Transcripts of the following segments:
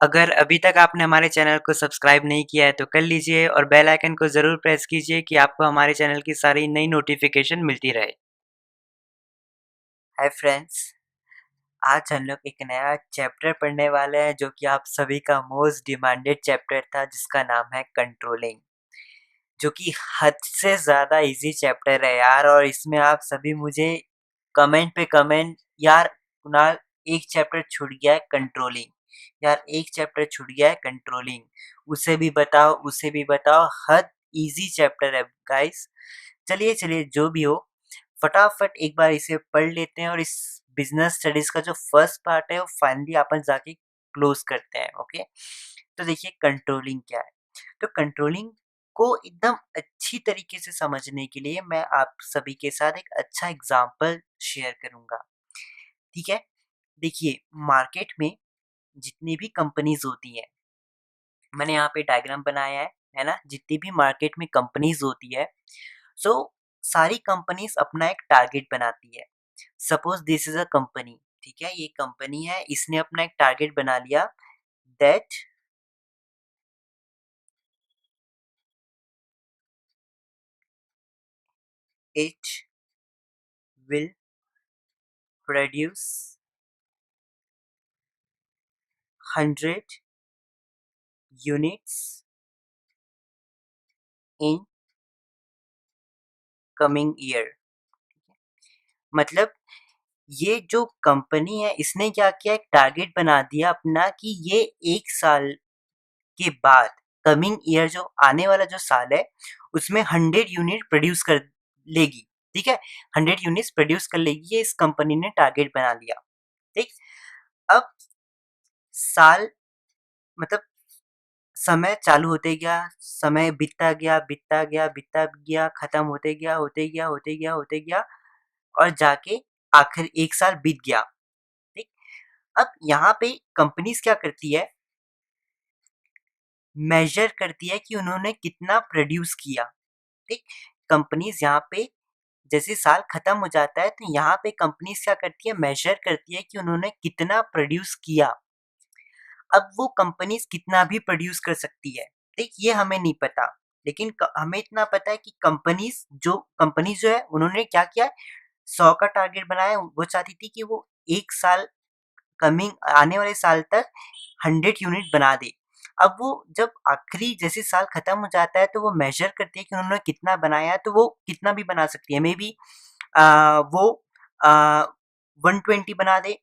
अगर अभी तक आपने हमारे चैनल को सब्सक्राइब नहीं किया है तो कर लीजिए और बेल आइकन को ज़रूर प्रेस कीजिए कि आपको हमारे चैनल की सारी नई नोटिफिकेशन मिलती रहे। हाय फ्रेंड्स, आज हम लोग एक नया चैप्टर पढ़ने वाले हैं जो कि आप सभी का मोस्ट डिमांडेड चैप्टर था, जिसका नाम है कंट्रोलिंग, जो कि हद से ज़्यादा इजी चैप्टर है यार। और इसमें आप सभी मुझे कमेंट पे कमेंट, यार कुणाल एक चैप्टर छूट गया है कंट्रोलिंग, यार एक चैप्टर छूट गया है कंट्रोलिंग, उसे भी बताओ उसे भी बताओ। हद इजी चैप्टर है गाइस। चलिए चलिए जो भी हो, फटाफट एक बार इसे पढ़ लेते हैं और इस बिजनेस स्टडीज का जो फर्स्ट पार्ट है वो फाइनली अपन जाके क्लोज करते हैं। ओके, तो देखिए कंट्रोलिंग क्या है। तो कंट्रोलिंग को एकदम अच्छी तरीके से समझने के लिए मैं आप सभी के साथ एक अच्छा एग्जाम्पल शेयर करूंगा। ठीक है, देखिए मार्केट में जितनी भी कंपनीज होती हैं, मैंने यहाँ पे डायग्राम बनाया है ना, जितनी भी मार्केट में कंपनीज होती है, सो सारी कंपनीज अपना एक टारगेट बनाती है। Suppose this is a company, ठीक है, ये कंपनी है, इसने अपना एक टारगेट बना लिया that it will produce 100 units in coming year. मतलब ये जो कंपनी है इसने क्या किया, एक टारगेट बना दिया अपना कि ये एक साल के बाद, कमिंग ईयर जो आने वाला जो साल है उसमें 100 यूनिट प्रोड्यूस कर लेगी। ठीक है, 100 यूनिट्स प्रोड्यूस कर लेगी, ये इस कंपनी ने टारगेट बना लिया। ठीक, अब साल मतलब समय चालू होते गया, समय बीतता गया बीतता गया बीतता गया, खत्म होते गया होते गया होते गया होते गया, और जाके आखिर एक साल बीत गया। ठीक, अब यहाँ पे कंपनीज क्या करती है, मेजर करती है कि उन्होंने कितना प्रोड्यूस किया। ठीक, कंपनीज यहाँ पे जैसे साल खत्म हो जाता है तो यहाँ पे कंपनीज क्या करती है, मेजर करती है कि उन्होंने कितना प्रोड्यूस किया। अब वो कंपनीज कितना भी प्रोड्यूस कर सकती है, ठीक, ये हमें नहीं पता, लेकिन हमें इतना पता है कि कंपनी जो है उन्होंने क्या किया, 100 का टारगेट बनाया। वो चाहती थी कि वो एक साल, कमिंग आने वाले साल तक 100 यूनिट बना दे। अब वो जब आखिरी जैसे साल खत्म हो जाता है तो वो मेजर करती है कि उन्होंने कितना बनाया है, तो वो कितना भी बना सकती है। मे बी वो 120 बना दे,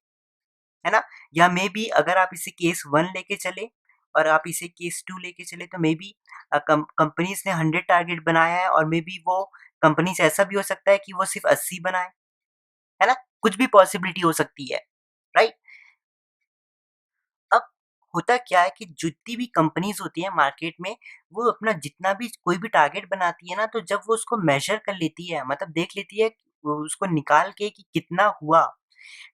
है ना, या मे बी अगर आप इसे केस 1 लेके चले और आप इसे केस 2 लेके चले तो मे बी कंपनीज ने 100 टारगेट बनाया है और मे बी वो कंपनीज ऐसा भी हो सकता है कि वो सिर्फ 80 बनाए, है ना, कुछ भी पॉसिबिलिटी हो सकती है, राइट। अब होता क्या है कि जितनी भी कंपनीज होती है मार्केट में, वो अपना जितना भी कोई भी टारगेट बनाती है ना, तो जब वो उसको मेजर कर लेती है, मतलब देख लेती है वो उसको निकाल के कि कितना हुआ,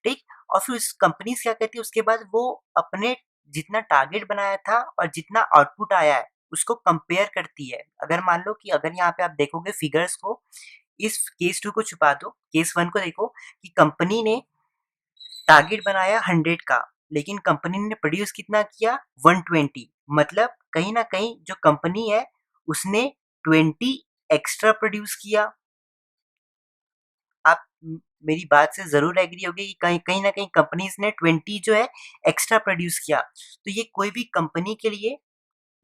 ठीक, और फिर उस कंपनीज क्या कहती है उसके बाद, वो अपने जितना टारगेट बनाया था और जितना आउटपुट आया है उसको कंपेयर करती है। अगर मान लो कि अगर यहाँ पे आप देखोगे फिगर्स को, इस केस 2 को छुपा दो, केस 1 को देखो कि कंपनी ने टारगेट बनाया 100 का, लेकिन कंपनी ने प्रोड्यूस कितना किया, 120। मतलब कहीं ना कहीं जो कंपनी है उसने 20 एक्स्ट्रा प्रोड्यूस किया। आप मेरी बात से जरूर एग्री होगी कि कहीं कहीं ना कहीं कंपनीज ने 20 जो है एक्स्ट्रा प्रोड्यूस किया। तो ये कोई भी कंपनी के लिए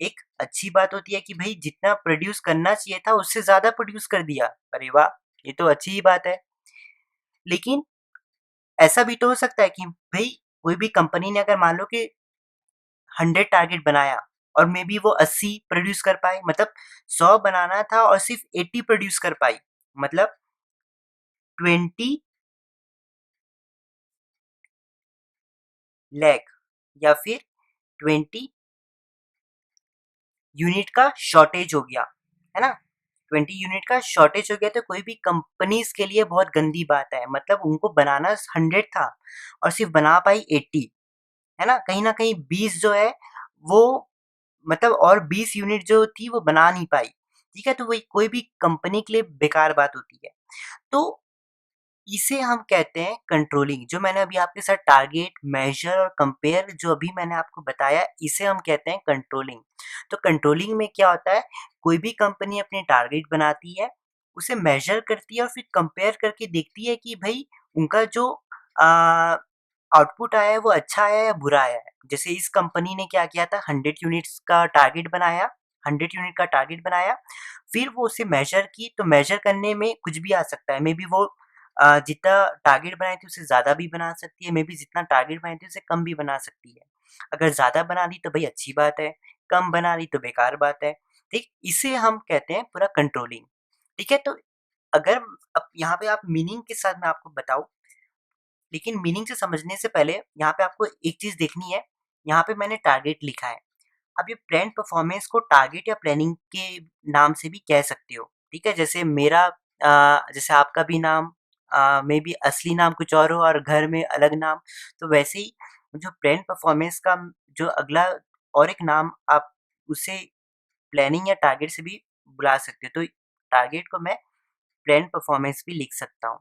एक अच्छी बात होती है कि भाई जितना प्रोड्यूस करना चाहिए था उससे ज्यादा प्रोड्यूस कर दिया, अरे वाह, ये तो अच्छी ही बात है। लेकिन ऐसा भी तो हो सकता है कि भाई कोई भी कंपनी ने अगर मान लो कि 100 टारगेट बनाया और मे बी वो 80 प्रोड्यूस कर पाए, मतलब 100 बनाना था और सिर्फ 80 प्रोड्यूस कर पाई, मतलब 20 लैख या फिर 20 यूनिट का शॉर्टेज हो गया, है ना, 20 यूनिट का शॉर्टेज हो गया, तो कोई भी कंपनीज के लिए बहुत गंदी बात है। मतलब उनको बनाना 100 था और सिर्फ बना पाई 80, है ना, कहीं ना कहीं 20 जो है वो, मतलब और 20 यूनिट जो थी वो बना नहीं पाई। ठीक है, तो वही कोई भी कंपनी के लिए बेकार बात होती है। तो इसे हम कहते हैं कंट्रोलिंग। जो मैंने अभी आपके साथ टारगेट, मेजर और कंपेयर जो अभी मैंने आपको बताया, इसे हम कहते हैं कंट्रोलिंग। तो कंट्रोलिंग में क्या होता है, कोई भी कंपनी अपने टारगेट बनाती है, उसे मेजर करती है और फिर कंपेयर करके देखती है कि भई उनका जो आउटपुट आया है वो अच्छा आया है या बुरा आया है। जैसे इस कंपनी ने क्या किया था, 100 यूनिट्स का टारगेट बनाया, 100 यूनिट का टारगेट बनाया, फिर वो उसे मेजर की, तो मेजर करने में कुछ भी आ सकता है। मेबी वो जितना टारगेट बनाई थी उससे ज़्यादा भी बना सकती है, मेबी जितना टारगेट बनाई थी उससे कम भी बना सकती है। अगर ज़्यादा बना दी तो भई अच्छी बात है, कम बना दी तो बेकार बात है, ठीक? इसे हम कहते हैं पूरा कंट्रोलिंग, ठीक है? तो अगर अब यहाँ पे आप मीनिंग के साथ मैं आपको बताऊँ, लेकिन मीनिंग से समझने से पहले यहाँ पे आपको एक चीज़ देखनी है, यहाँ पे मैंने टारगेट लिखा है। अब ये प्लान परफॉर्मेंस को टारगेट या प्लानिंग के नाम से भी कह सकते हो, ठीक है? जैसे मेरा जैसे आपका भी नाम मे बी असली नाम कुछ और हो और घर में अलग नाम, तो वैसे ही जो प्लान परफॉर्मेंस का जो अगला और एक नाम आप उसे प्लानिंग या टारगेट से भी बुला सकते हो। तो टारगेट को मैं प्लान परफॉर्मेंस भी लिख सकता हूँ,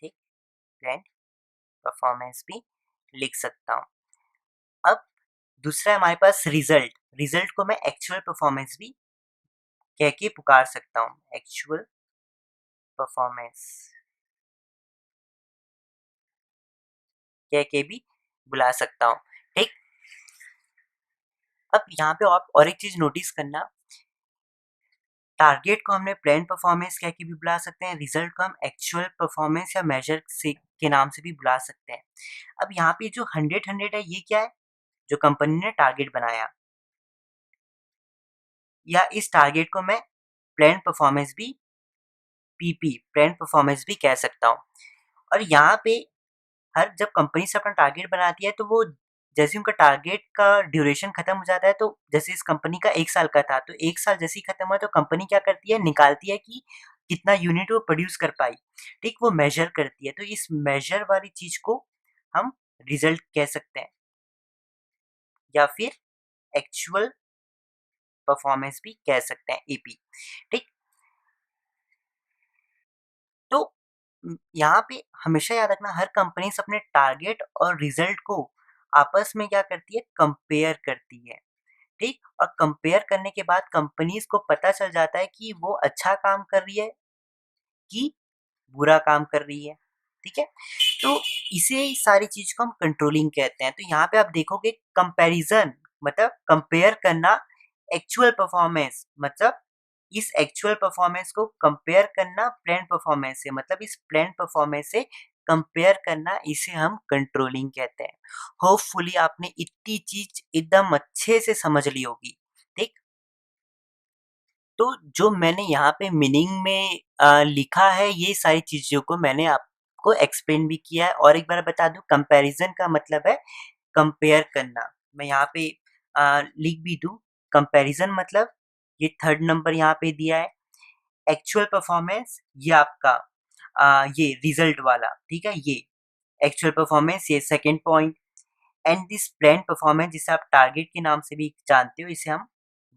ठीक? प्लान परफॉर्मेंस भी लिख सकता हूँ। अब दूसरा है हमारे पास रिज़ल्ट, रिज़ल्ट को मैं एक्चुअल परफॉर्मेंस भी कह के पुकार सकता हूँ, एक्चुअल परफॉर्मेंस कह के भी बुला सकता हूँ, ठीक? अब यहाँ पे आप और एक चीज़ नोटिस करना, टारगेट को हमने प्लान परफॉर्मेंस कह के भी बुला सकते हैं, रिज़ल्ट को हम एक्चुअल परफॉर्मेंस या मेजर से के नाम से भी बुला सकते हैं। अब यहाँ पे जो 100-100 है, ये क्या है? जो कंपनी ने टारगेट बनाया, या इस टारगेट को मैं प्लान परफॉर्मेंस भी पीपी, प्लान परफॉर्मेंस भी कह सकता हूँ। और यहाँ पे हर जब कंपनी से अपना टारगेट बनाती है, तो वो जैसे उनका टारगेट का ड्यूरेशन खत्म हो जाता है, तो जैसे इस कंपनी का 1 साल का था, तो 1 साल जैसे ही खत्म हुआ तो कंपनी क्या करती है, निकालती है कि कितना यूनिट वो प्रोड्यूस कर पाई, ठीक? वो मेजर करती है, तो इस मेजर वाली चीज़ को हम रिज़ल्ट कह सकते हैं, या फिर एक्चुअल परफॉर्मेंस भी कह सकते हैं, एपी, ठीक? तो यहाँ पे हमेशा याद रखना, हर कंपनीज़ अपने टारगेट और रिज़ल्ट को आपस में क्या करती है, कंपेयर करती है, ठीक? और कंपेयर करने के बाद कंपनीज़ को पता चल जाता है कि वो अच्छा काम कर रही है कि बुरा काम कर रही है, ठीक है? तो इसे सारी चीज़ को हम कंट्रोलिंग कहते हैं। तो यहाँ पे आप देखोगे कंपैरिज़न मतलब कंपेयर करना, एक्चुअल परफॉर्मेंस मतलब इस एक्चुअल परफॉर्मेंस को कंपेयर करना प्लान्ड परफॉर्मेंस से, मतलब इस प्लान्ड परफॉर्मेंस से कंपेयर करना, इसे हम कंट्रोलिंग कहते हैं। होपफुली आपने इतनी चीज़ एकदम अच्छे से समझ ली होगी, ठीक? तो जो मैंने यहाँ पे मीनिंग में लिखा है, ये सारी चीज़ों को मैंने आपको एक्सप्लेन भी किया है। और एक बार बता दूँ, कंपैरिज़न का मतलब है कंपेयर करना। मैं यहाँ पे लिख भी दूँ, कंपैरिज़न मतलब ये 3rd नंबर यहाँ पे दिया है, एक्चुअल परफॉर्मेंस ये आपका ये रिज़ल्ट वाला, ठीक है? ये एक्चुअल परफॉर्मेंस, ये 2nd point, and this planned performance जिसे आप टारगेट के नाम से भी जानते हो, इसे हम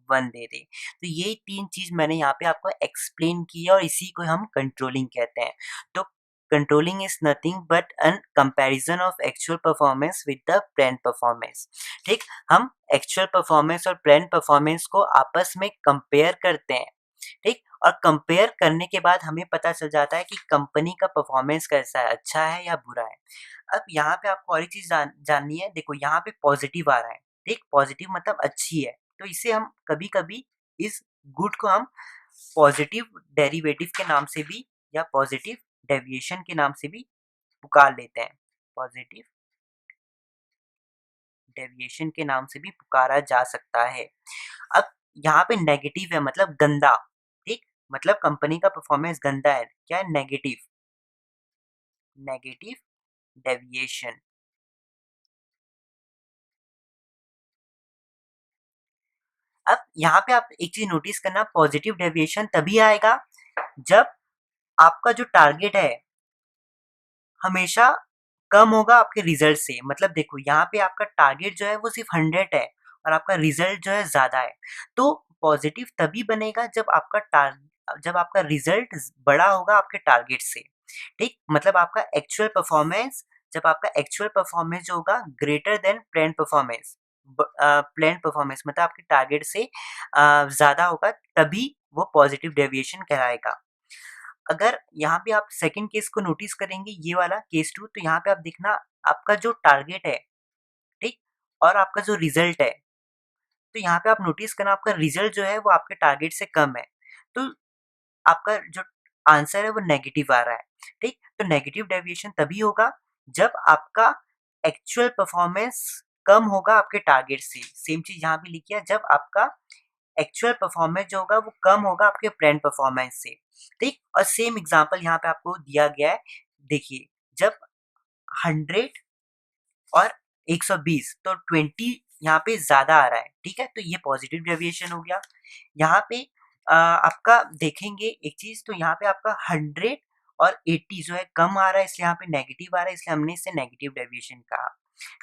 1 दे दें। तो ये 3 चीज़ मैंने यहाँ पे आपको एक्सप्लेन की है और इसी को हम कंट्रोलिंग कहते हैं। तो controlling is nothing but an comparison of actual performance with the planned performance, ठीक? हम एक्चुअल परफॉर्मेंस और प्लान्ड परफॉर्मेंस को आपस में कंपेयर करते हैं, ठीक? और कंपेयर करने के बाद हमें पता चल जाता है कि कंपनी का परफॉर्मेंस कैसा है, अच्छा है या बुरा है। अब यहाँ पे आपको और एक चीज़ जाननी है, देखो यहाँ पे पॉज़िटिव आ रहा है, ठीक? पॉज़िटिव मतलब अच्छी है, तो इसे हम कभी-कभी इस गुड को हम पॉज़िटिव डेरिवेटिव के नाम से भी या पॉज़िटिव डेविएशन के नाम से भी पुकार लेते हैं। पॉज़िटिव डेविएशन के नाम से भी पुकारा जा सकता है। अब यहाँ पे नेगेटिव है मतलब गंदा, ठीक? मतलब कंपनी का परफॉर्मेंस गंदा है, क्या है? Negative, negative deviation. अब यहाँ पे आप एक चीज़ नोटिस करना, पॉजिटिव डेविएशन तभी आएगा जब आपका जो टारगेट है हमेशा कम होगा आपके रिजल्ट से। मतलब देखो यहाँ पे आपका टारगेट जो है वो सिर्फ 100 है और आपका रिजल्ट जो है ज़्यादा है। तो पॉजिटिव तभी बनेगा जब आपका रिजल्ट बड़ा होगा आपके टारगेट से। ठीक, मतलब आपका एक्चुअल परफॉर्मेंस, जब आपका एक्चुअल परफॉर्मेंस जो होगा greater than plan performance, plan performance मतलब आपके टारगेट से ज़्यादा होगा, तभी वो पॉजिटिव डेविएशन कहलाएगा। अगर यहाँ पे आप सेकंड केस को नोटिस करेंगे, ये वाला केस 2, तो यहाँ पे आप देखना आपका जो टारगेट है, ठीक? और आपका जो रिज़ल्ट है, तो यहाँ पे आप नोटिस करना आपका रिज़ल्ट जो है वो आपके टारगेट से कम है। तो आपका जो आंसर है वो नेगेटिव आ रहा है, ठीक? तो नेगेटिव डेविएशन तभी होगा जब आपका एक्चुअल परफॉर्मेंस कम होगा आपके टारगेट से। सेम चीज़ यहाँ पे लिखी है, जब आपका एक्चुअल परफॉर्मेंस जो होगा वो कम होगा आपके प्लान परफॉर्मेंस से, ठीक? और सेम एग्जांपल यहाँ पे आपको दिया गया है। देखिए, जब 100 और 120 तो 20 यहाँ पे ज़्यादा आ रहा है, ठीक है? तो ये पॉजिटिव डेविएशन हो गया। यहाँ पे आपका देखेंगे एक चीज़, तो यहाँ पे आपका 100 और 80 जो है कम आ रहा है, इसलिए यहाँ पे नेगेटिव आ रहा है, इसलिए हमने इसे नेगेटिव डेविएशन कहा,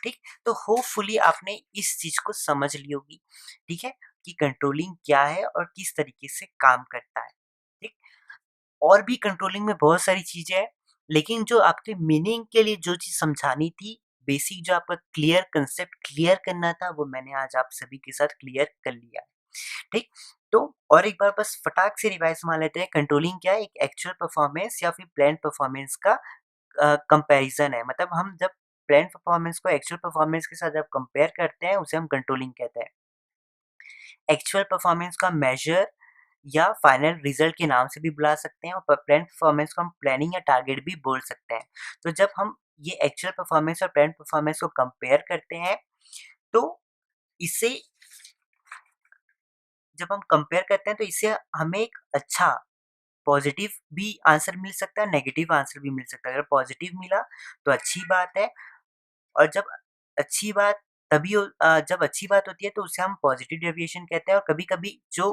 ठीक? तो होपफुली आपने इस चीज़ को समझ ली होगी, ठीक है? कि कंट्रोलिंग क्या है और किस तरीके से काम करता है, ठीक? और भी कंट्रोलिंग में बहुत सारी चीज़ें हैं, लेकिन जो आपके मीनिंग के लिए जो चीज़ समझानी थी, बेसिक जो आपका क्लियर कंसेप्ट क्लियर करना था, वो मैंने आज आप सभी के साथ क्लियर कर लिया, ठीक? तो और एक बार बस फटाक से रिवाइज़ मार लेते हैं, कंट्रोलिंग क्या है? एक एक्चुअल परफॉर्मेंस या फिर प्लान्ड परफॉर्मेंस का कंपैरिज़न है। मतलब हम जब प्लान्ड परफॉर्मेंस को एक्चुअल परफॉर्मेंस के साथ जब कंपेयर करते हैं, उसे हम कंट्रोलिंग कहते हैं। एक्चुअल परफॉर्मेंस का मेजर या फाइनल रिजल्ट के नाम से भी बुला सकते हैं, और प्लान परफॉर्मेंस को हम प्लानिंग या टारगेट भी बोल सकते हैं। तो जब हम ये एक्चुअल परफॉर्मेंस और प्लान परफॉर्मेंस को कंपेयर करते हैं, तो इससे जब हम कंपेयर करते हैं तो इससे हमें एक अच्छा पॉजिटिव भी आंसर मिल सकता है, नेगेटिव आंसर भी मिल सकता है। अगर पॉजिटिव मिला तो अच्छी बात है, और जब अच्छी बात जब अच्छी बात होती है तो उसे हम पॉजिटिव डेविएशन कहते हैं, और कभी-कभी जो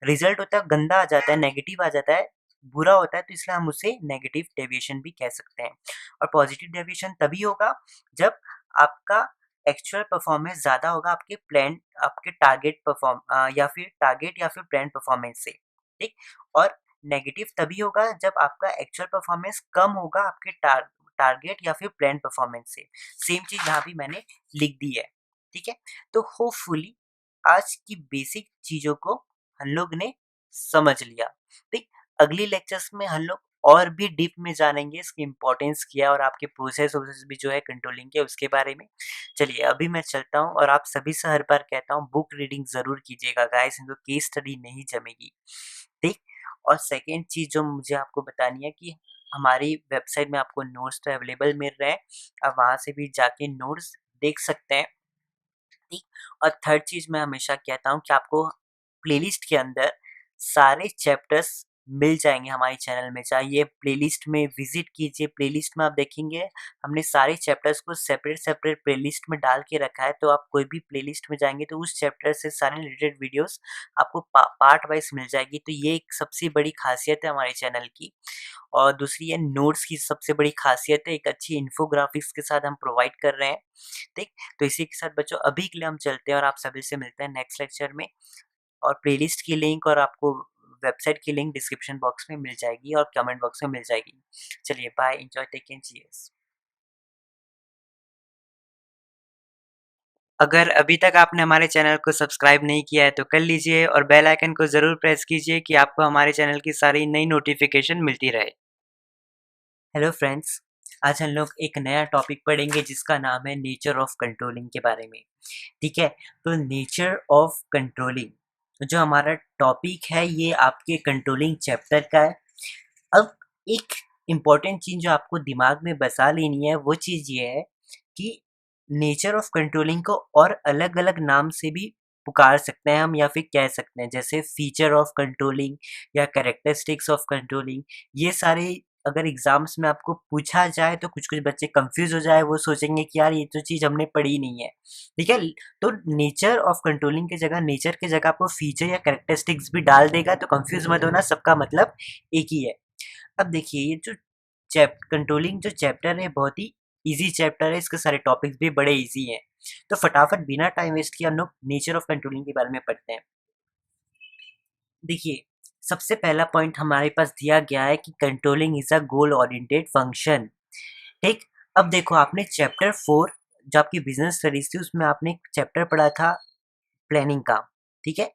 रिजल्ट होता है गंदा आ जाता है, नेगेटिव आ जाता है, बुरा होता है, तो इसलिए हम उसे नेगेटिव डेविएशन भी कह सकते हैं। और पॉजिटिव डेविएशन तभी होगा जब आपका एक्चुअल परफॉर्मेंस ज़्यादा होगा आपके टारगेट या फिर प्लान परफॉर्मेंस से, ठीक? और नेगेटिव तभी होगा जब आपका एक्चुअल परफॉर्मेंस कम होगा आपके टारगेट या फिर प्लान परफॉर्मेंस से। सेम चीज़ यहाँ भी मैंने लिख दी है, ठीक है? तो होपफुली आज की बेसिक चीज़ों को हम लोग ने समझ लिया, ठीक? अगली लेक्चर्स में हम लोग और भी डीप में जानेंगे इसकी इम्पोर्टेंस क्या है, और आपके प्रोसेस वोसेस भी जो है कंट्रोलिंग के उसके बारे में। चलिए अभी मैं चलता हूँ, और आप सभी से हर बार कहता हूँ बुक रीडिंग ज़रूर कीजिएगा गाइस, नहीं तो केस स्टडी नहीं जमेगी, ठीक? और सेकंड चीज़ जो मुझे आपको बतानी है कि हमारी वेबसाइट में आपको नोट्स तो अवेलेबल मिल रहे हैं, आप वहाँ से भी जाके नोट्स देख सकते हैं, ठीक? और थर्ड चीज़ मैं हमेशा कहता हूँ कि आपको प्लेलिस्ट के अंदर सारे चैप्टर्स मिल जाएँगे हमारे चैनल में। चाहिए प्लेलिस्ट में विज़िट कीजिए, प्लेलिस्ट में आप देखेंगे हमने सारे चैप्टर्स को सेपरेट-सेपरेट प्लेलिस्ट में डाल के रखा है, तो आप कोई भी प्लेलिस्ट में जाएँगे तो उस चैप्टर से सारे रिलेटेड वीडियोज़ आपको पार्ट वाइज़ मिल जाएगी। तो ये एक सबसे बड़ी ख़ासियत है हमारे चैनल की। और दूसरी है नोट्स की सबसे बड़ी ख़ासियत है, एक अच्छी इन्फोग्राफिक्स के साथ हम प्रोवाइड कर रहे हैं, ठीक? तो इसी के साथ बच्चों अभी के लिए हम चलते हैं, और आप सभी से मिलते हैं नेक्स्ट लेक्चर में। और प्लेलिस्ट की लिंक और आपको वेबसाइट की लिंक डिस्क्रिप्शन बॉक्स में मिल जाएगी और कमेंट बॉक्स में मिल जाएगी। चलिए bye, enjoy, take care, cheers. अगर अभी तक आपने हमारे चैनल को सब्सक्राइब नहीं किया है तो कर लीजिए, और बेल आइकन को ज़रूर प्रेस कीजिए कि आपको हमारे चैनल की सारी नई नोटिफ़िकेशन मिलती रहे। हेलो फ्रेंड्स, आज हम लोग एक नया टॉपिक पढ़ेंगे जिसका नाम है नेचर ऑफ कंट्रोलिंग के बारे में, ठीक है? तो नेचर ऑफ कंट्रोलिंग जो हमारा टॉपिक है, ये आपके कंट्रोलिंग चैप्टर का है। अब एक इम्पॉर्टेंट चीज़ जो आपको दिमाग में बसा लेनी है, वो चीज़ ये है कि नेचर ऑफ कंट्रोलिंग को और अलग-अलग नाम से भी पुकार सकते हैं हम, या फिर कह सकते हैं जैसे फीचर ऑफ कंट्रोलिंग या कैरेक्टरिस्टिक्स ऑफ कंट्रोलिंग। ये सारे अगर एग्ज़ाम्स में आपको पूछा जाए तो कुछ-कुछ बच्चे कन्फ्यूज़ हो जाए, वो सोचेंगे कि यार ये तो चीज़ हमने पढ़ी नहीं है, ठीक है? तो नेचर ऑफ कंट्रोलिंग की जगह, नेचर की जगह आपको फीचर या कैरेक्टरिस्टिक्स भी डाल देगा, तो कन्फ्यूज़ मत होना, सबका मतलब एक ही है। अब देखिए, ये जो कंट्रोलिंग जो चैप्टर है बहुत ही इजी चैप्टर है, इसके सारे टॉपिक्स भी बड़े इजी हैं। तो फटाफट बिना टाइम वेस्ट किए हम लोग नेचर ऑफ कंट्रोलिंग के बारे में पढ़ते हैं। देखिए, सबसे पहला पॉइंट हमारे पास दिया गया है कि controlling is a goal oriented function. ठीक। अब देखो, आपने चैप्टर 4 जो आपकी बिजनेस स्टडीज थी उसमें आपने एक चैप्टर पढ़ा था प्लानिंग का। ठीक है।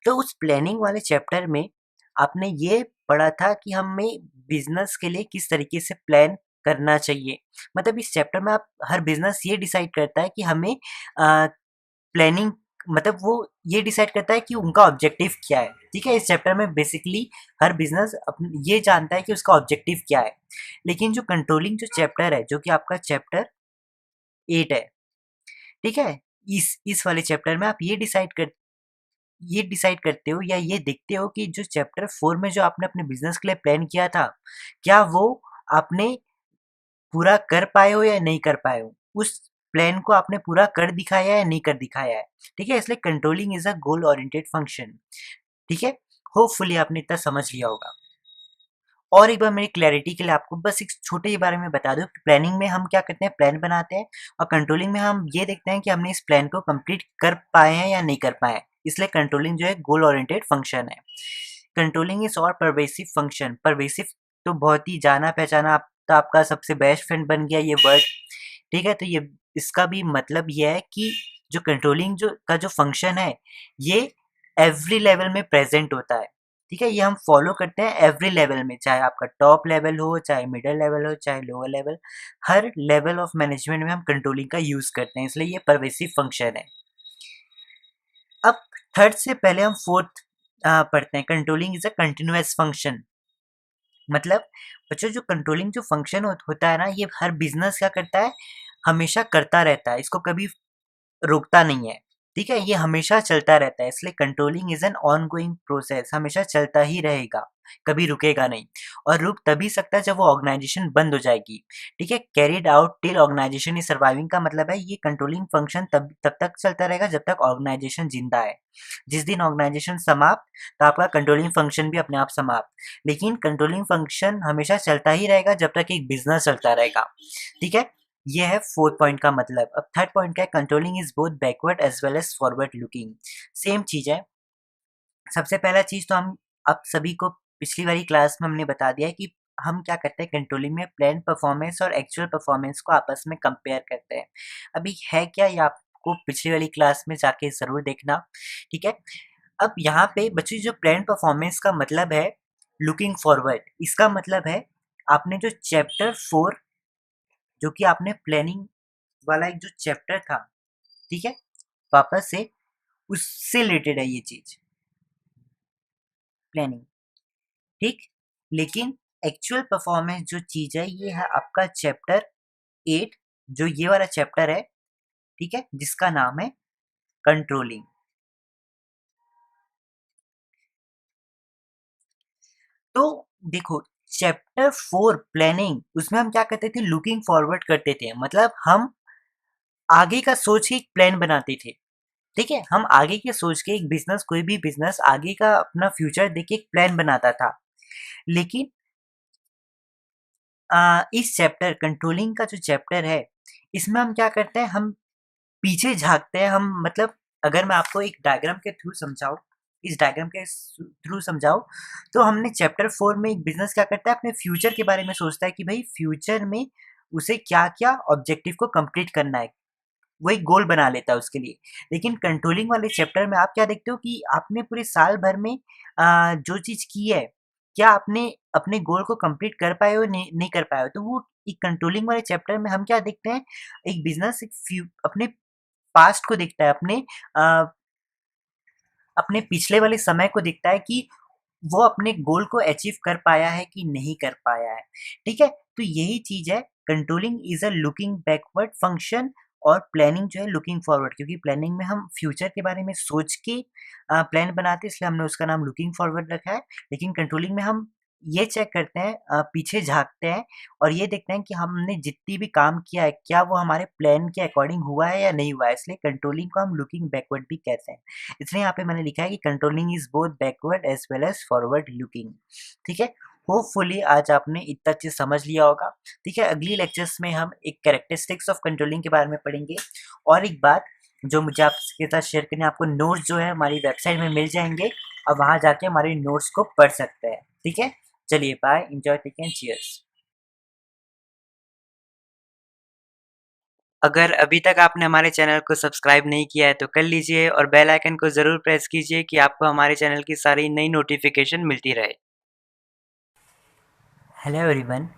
तो उस प्लानिंग वाले चैप्टर में आपने ये पढ़ा था कि हमें बिजनेस के लिए किस तरीके से प्लान करना चाहिए। मतलब इस चैप्टर में आप हर बिजनेस ये डिसाइड करता है कि हमें प्लानिंग, मतलब वो ये डिसाइड करता है कि उनका ऑब्जेक्टिव क्या है। ठीक है। इस चैप्टर में बेसिकली हर बिजनेस ये जानता है कि उसका ऑब्जेक्टिव क्या है। लेकिन जो कंट्रोलिंग जो चैप्टर है, जो कि आपका चैप्टर 8 है। ठीक है। इस वाले चैप्टर में आप ये डिसाइड करते हो या ये देखते हो कि जो चैप्टर 4 में जो आपने अपने बिजनेस के लिए प्लान किया था, क्या वो आपने पूरा कर पाए हो या नहीं कर पाए हो? उस प्लान को आपने पूरा कर दिखाया है या नहीं कर दिखाया है? ठीक है? इसलिए controlling is a goal oriented function. ठीक है? होपफुली आपने इतना समझ लिया होगा। और एक बार मेरी क्लैरिटी के लिए आपको बस एक छोटे के बारे में बता दूँ कि प्लानिंग में हम क्या करते हैं, प्लान बनाते हैं, और कंट्रोलिंग में हम ये देखते हैं कि हमने इस प्लान को कंप्लीट कर पाए हैं या नहीं कर पाए हैं। इसलिए कंट्रोलिंग जो है गोल ओरिएंटेड फंक्शन है। कंट्रोलिंग इज़ और परवेसिव फंक्शन। परवेसिव तो बहुत ही जाना-पहचाना, अब तो आपका सबसे बेस्ट फ्रेंड बन गया ये वर्ड। ठीक है? तो ये इसका भी मतलब ये है कि जो कंट्रोलिंग जो फंक्शन है, ये एवरी लेवल में प्रेज़ेंट होता है। ठीक है? ये हम फॉलो करते हैं एवरी लेवल में, चाहे आपका टॉप लेवल हो, चाहे मिडल लेवल हो, चाहे lower level, her level of management में हम कंट्रोलिंग का यूज़ करते हैं, इसलिए ये परवेसिव फंक्शन है। अब थर्ड से पहले हम फोर्थ पढ़ते हैं। Controlling is a continuous function. मतलब बच्चों, जो कंट्रोलिंग जो फंक्शन होता है ना, ये हर बिज़नेस क्या करता है, हमेशा करता रहता है, इसको कभी रुकता नहीं है। ठीक है? ये हमेशा चलता रहता है, इसलिए controlling is an ongoing process, हमेशा चलता ही रहेगा, कभी रुकेगा नहीं। और रुक तभी सकता है जब वो ऑर्गनाइज़ेशन बंद हो जाएगी। ठीक है? Carried out till organisation is surviving का मतलब है ये कंट्रोलिंग फंक्शन तब तब तक चलता रहेगा जब तक ऑर्गनाइज़ेशन ज़िंदा है। जिस दिन ऑर्गनाइज़ेशन समाप्त, तो आपका कंट्रोलिंग फंक्शन भी अपने आप समाप्त। लेकिन कंट्रोलिंग फंक्शन हमेशा चलता ही रहेगा जब तक एक बिज़नेस चलता रहेगा। ठीक है? ये है फोर्थ पॉइंट का मतलब। अब थर्ड पॉइंट क्या है, controlling is both backward as well as forward looking. Same चीज है। सबसे पहला चीज तो हम आप सभी को पिछली वाली क्लास में हमने बता दिया है कि हम क्या करते हैं, कंट्रोलिंग में प्लान परफॉर्मेंस और एक्चुअल परफॉर्मेंस को आपस में कंपेयर करते हैं। अभी है क्या, ये आपको पिछली वाली क्लास में जाके जरूर देखना। ठीक है। अब यहाँ पे बच्चों, जो प्लान परफॉर्मेंस का मतलब है लुकिंग फॉरवर्ड, इसका मतलब है आपने जो चैप्टर 4, जो कि आपने प्लानिंग वाला एक जो चैप्टर था, ठीक है, वापस से उससे रिलेटेड है ये चीज, प्लानिंग। ठीक। लेकिन एक्चुअल परफॉर्मेंस जो चीज है, ये है आपका चैप्टर 8, जो ये वाला चैप्टर है। ठीक है, जिसका नाम है कंट्रोलिंग। तो देखो, चैप्टर 4 प्लानिंग, उसमें हम क्या करते थे, लुकिंग फॉरवर्ड करते थे। मतलब हम आगे का सोच के एक प्लान बनाते थे। ठीक है, हम आगे के सोच के एक बिजनेस, कोई भी बिजनेस आगे का अपना फ्यूचर देख के एक प्लान बनाता था। लेकिन इस चैप्टर कंट्रोलिंग का जो चैप्टर है, इसमें हम क्या करते हैं, हम पीछे झाँकते हैं। हम मतलब अगर मैं आपको एक डायग्राम के थ्रू समझाऊँ, इस डायग्राम के थ्रू समझाऊँ, तो हमने चैप्टर 4 में एक बिज़नेस क्या करता है, अपने फ्यूचर के बारे में सोचता है कि भई फ्यूचर में उसे क्या-क्या ऑब्जेक्टिव को कंप्लीट करना है। वो एक गोल बना लेता है उसके लिए। लेकिन कंट्रोलिंग वाले चैप्टर में आप क्या देखते हो कि आपने पूरे साल भर में जो चीज़ की है, क्या आपने अपने गोल को कंप्लीट कर पाए हो, नहीं कर पाए हो? तो वो एक कंट्रोलिंग वाले चैप्टर में हम क्या देखते हैं, एक बिज़नेस एक अपने पास्ट को देखता है, अ, अपने पिछले वाले समय को देखता है कि वो अपने गोल को अचीव कर पाया है कि नहीं कर पाया है। ठीक है? तो यही चीज़ है, controlling is a looking backward function, और प्लानिंग जो है लुकिंग फॉरवर्ड, क्योंकि प्लानिंग में हम फ्यूचर के बारे में सोच के प्लान बनाते हैं, इसलिए हमने उसका नाम लुकिंग फॉरवर्ड रखा है। लेकिन कंट्रोलिंग में हम ये चेक करते हैं, पीछे झाँकते हैं और ये देखते हैं कि हमने जितनी भी काम किया है, क्या वो हमारे प्लान के अकॉर्डिंग हुआ है या नहीं हुआ है, इसलिए कंट्रोलिंग को हम लुकिंग बैकवर्ड भी कहते हैं। इसलिए यहाँ पे मैंने लिखा है कि controlling is both backward as well as forward looking. ठीक है। होपफुली आज आपने इतना चीज समझ लिया होगा। ठीक है, अगली लेक्चर्स में हम एक कैरेक्टरिस्टिक्स ऑफ कंट्रोलिंग के बारे में पढ़ेंगे। और एक बात, जो मुझे आपके साथ शेयर करने, आपको नोट्स जो है हमारी वेबसाइट में मिल जाएंगे और वहाँ जाके हमारे नोट्स को पढ़ सकते हैं। ठीक है, चलिए bye, enjoy, take and cheers. अगर अभी तक आपने हमारे चैनल को सब्सक्राइब नहीं किया है तो कर लीजिए और बेल आइकन को ज़रूर प्रेस कीजिए कि आपको हमारे चैनल की सारी नई नोटिफिकेशन मिलती रहे। हेलो एवरीवन,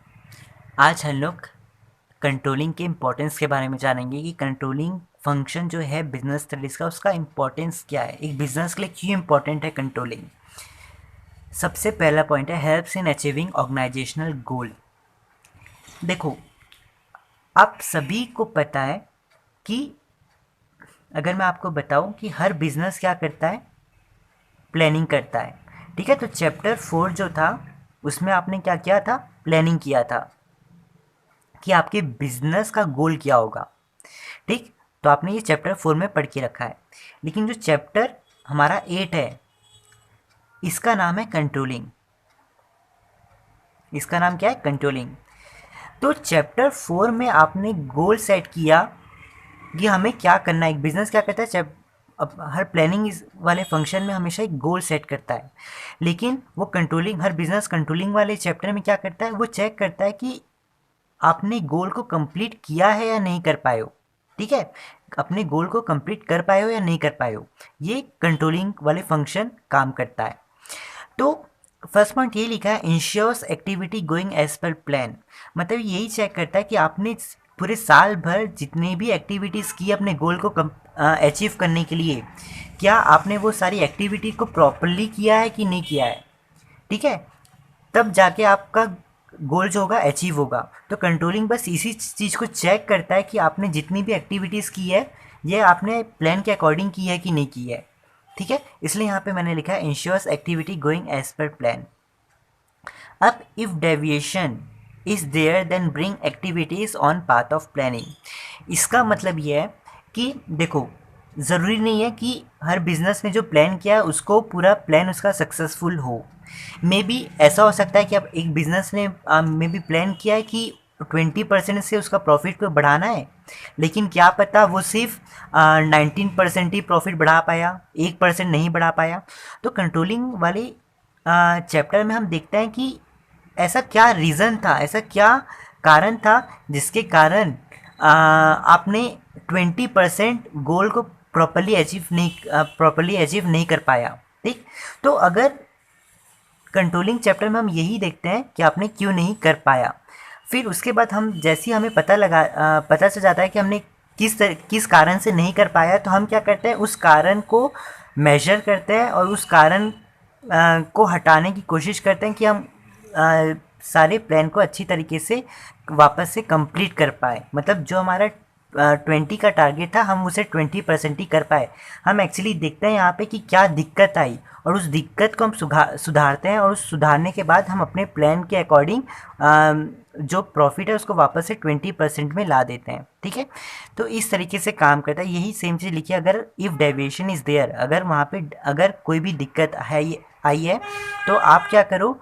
आज हम लोग कंट्रोलिंग के इम्पोर्टेंस के बारे में जानेंगे कि कंट्रोलिंग फंक्शन जो है बिजनेस स्टडीज़ का, उसका इम्पोर्टेंस क्या है, एक बिजनेस के लिए क्यों इम्पोर्टेंट है कंट्रोलिंग। सबसे पहला पॉइंट है हेल्प्स इन अचीविंग ऑर्गेनाइजेशनल गोल। देखो, आप सभी को पता है कि अगर मैं आपको बताऊं कि हर बिजनेस क्या करता है, प्लानिंग करता है। ठीक है, तो चैप्टर 4 जो था उसमें आपने क्या किया था, प्लानिंग किया था कि आपके बिजनेस का गोल क्या होगा। ठीक, तो आपने ये चैप्टर 4 में पढ़ के रखा है। लेकिन जो चैप्टर हमारा 8 है, इसका नाम है कंट्रोलिंग। इसका नाम क्या है, कंट्रोलिंग। तो चैप्टर 4 में आपने गोल सेट किया कि हमें क्या करना है। एक बिजनेस क्या करता है, अब हर प्लानिंग वाले फंक्शन में हमेशा एक गोल सेट करता है। लेकिन वो कंट्रोलिंग, हर बिजनेस कंट्रोलिंग वाले चैप्टर में क्या करता है, वो चेक करता है कि आपने गोल को कंप्लीट किया है या नहीं कर पाए हो। ठीक है, अपने गोल को कंप्लीट कर पाए हो या नहीं कर पाए हो, ये कंट्रोलिंग वाले फंक्शन काम करता है। तो फर्स्ट पॉइंट ये लिखा है, ensures activity going as per plan. मतलब यही चेक करता है कि आपने पूरे साल भर जितनी भी एक्टिविटीज़ की अपने गोल को अचीव करने के लिए, क्या आपने वो सारी एक्टिविटी को प्रॉपरली किया है कि नहीं किया है। ठीक है, तब जाके आपका गोल जो होगा अचीव होगा। तो कंट्रोलिंग बस इसी चीज़ को चेक करता है कि आपने जितनी भी एक्टिविटीज़ की है, ये आपने प्लान के अकॉर्डिंग की है कि नहीं की है। ठीक है, इसलिए यहाँ पे मैंने लिखा है ensures activity going as per plan. अब if deviation is there then bring activities on path of planning. इसका मतलब ये है कि देखो, ज़रूरी नहीं है कि हर बिजनेस में जो प्लान किया है उसको पूरा प्लान उसका सक्सेसफुल हो। मे बी ऐसा हो सकता है कि अब एक बिजनेस ने मे बी प्लान किया है कि 20% से उसका प्रॉफिट को बढ़ाना है, लेकिन क्या पता वो सिर्फ 19% ही प्रॉफिट बढ़ा पाया, 1% नहीं बढ़ा पाया। तो कंट्रोलिंग वाले चैप्टर में हम देखते हैं कि ऐसा क्या रीज़न था, ऐसा क्या कारण था जिसके कारण आपने 20% गोल को प्रॉपरली अचीव नहीं कर पाया। ठीक, तो अगर कंट्रोलिंग चैप्टर में हम यही देखते हैं कि आपने क्यों नहीं कर पाया। फिर उसके बाद हम जैसे ही हमें पता चल जाता है कि हमने किस कारण से नहीं कर पाया, तो हम क्या करते हैं, उस कारण को मेजर करते हैं और उस कारण को हटाने की कोशिश करते हैं कि हम सारे प्लान को अच्छी तरीके से वापस से कंप्लीट कर पाए। मतलब जो हमारा 20 का टारगेट था, हम उसे 20% ही कर पाए। हम एक्चुअली देखते हैं यहाँ पे कि क्या दिक्कत आई और उस दिक्कत को हम सुधारते हैं और उस सुधारने के बाद हम अपने प्लान के अकॉर्डिंग जो प्रॉफिट है उसको वापस से 20% में ला देते हैं। ठीक है, तो इस तरीके से काम करता है। यही सेम चीज़ लिखिए, अगर इफ़ डेविएशन इज़ देयर, अगर वहाँ पे अगर कोई भी दिक्कत है आई है, तो आप क्या करो,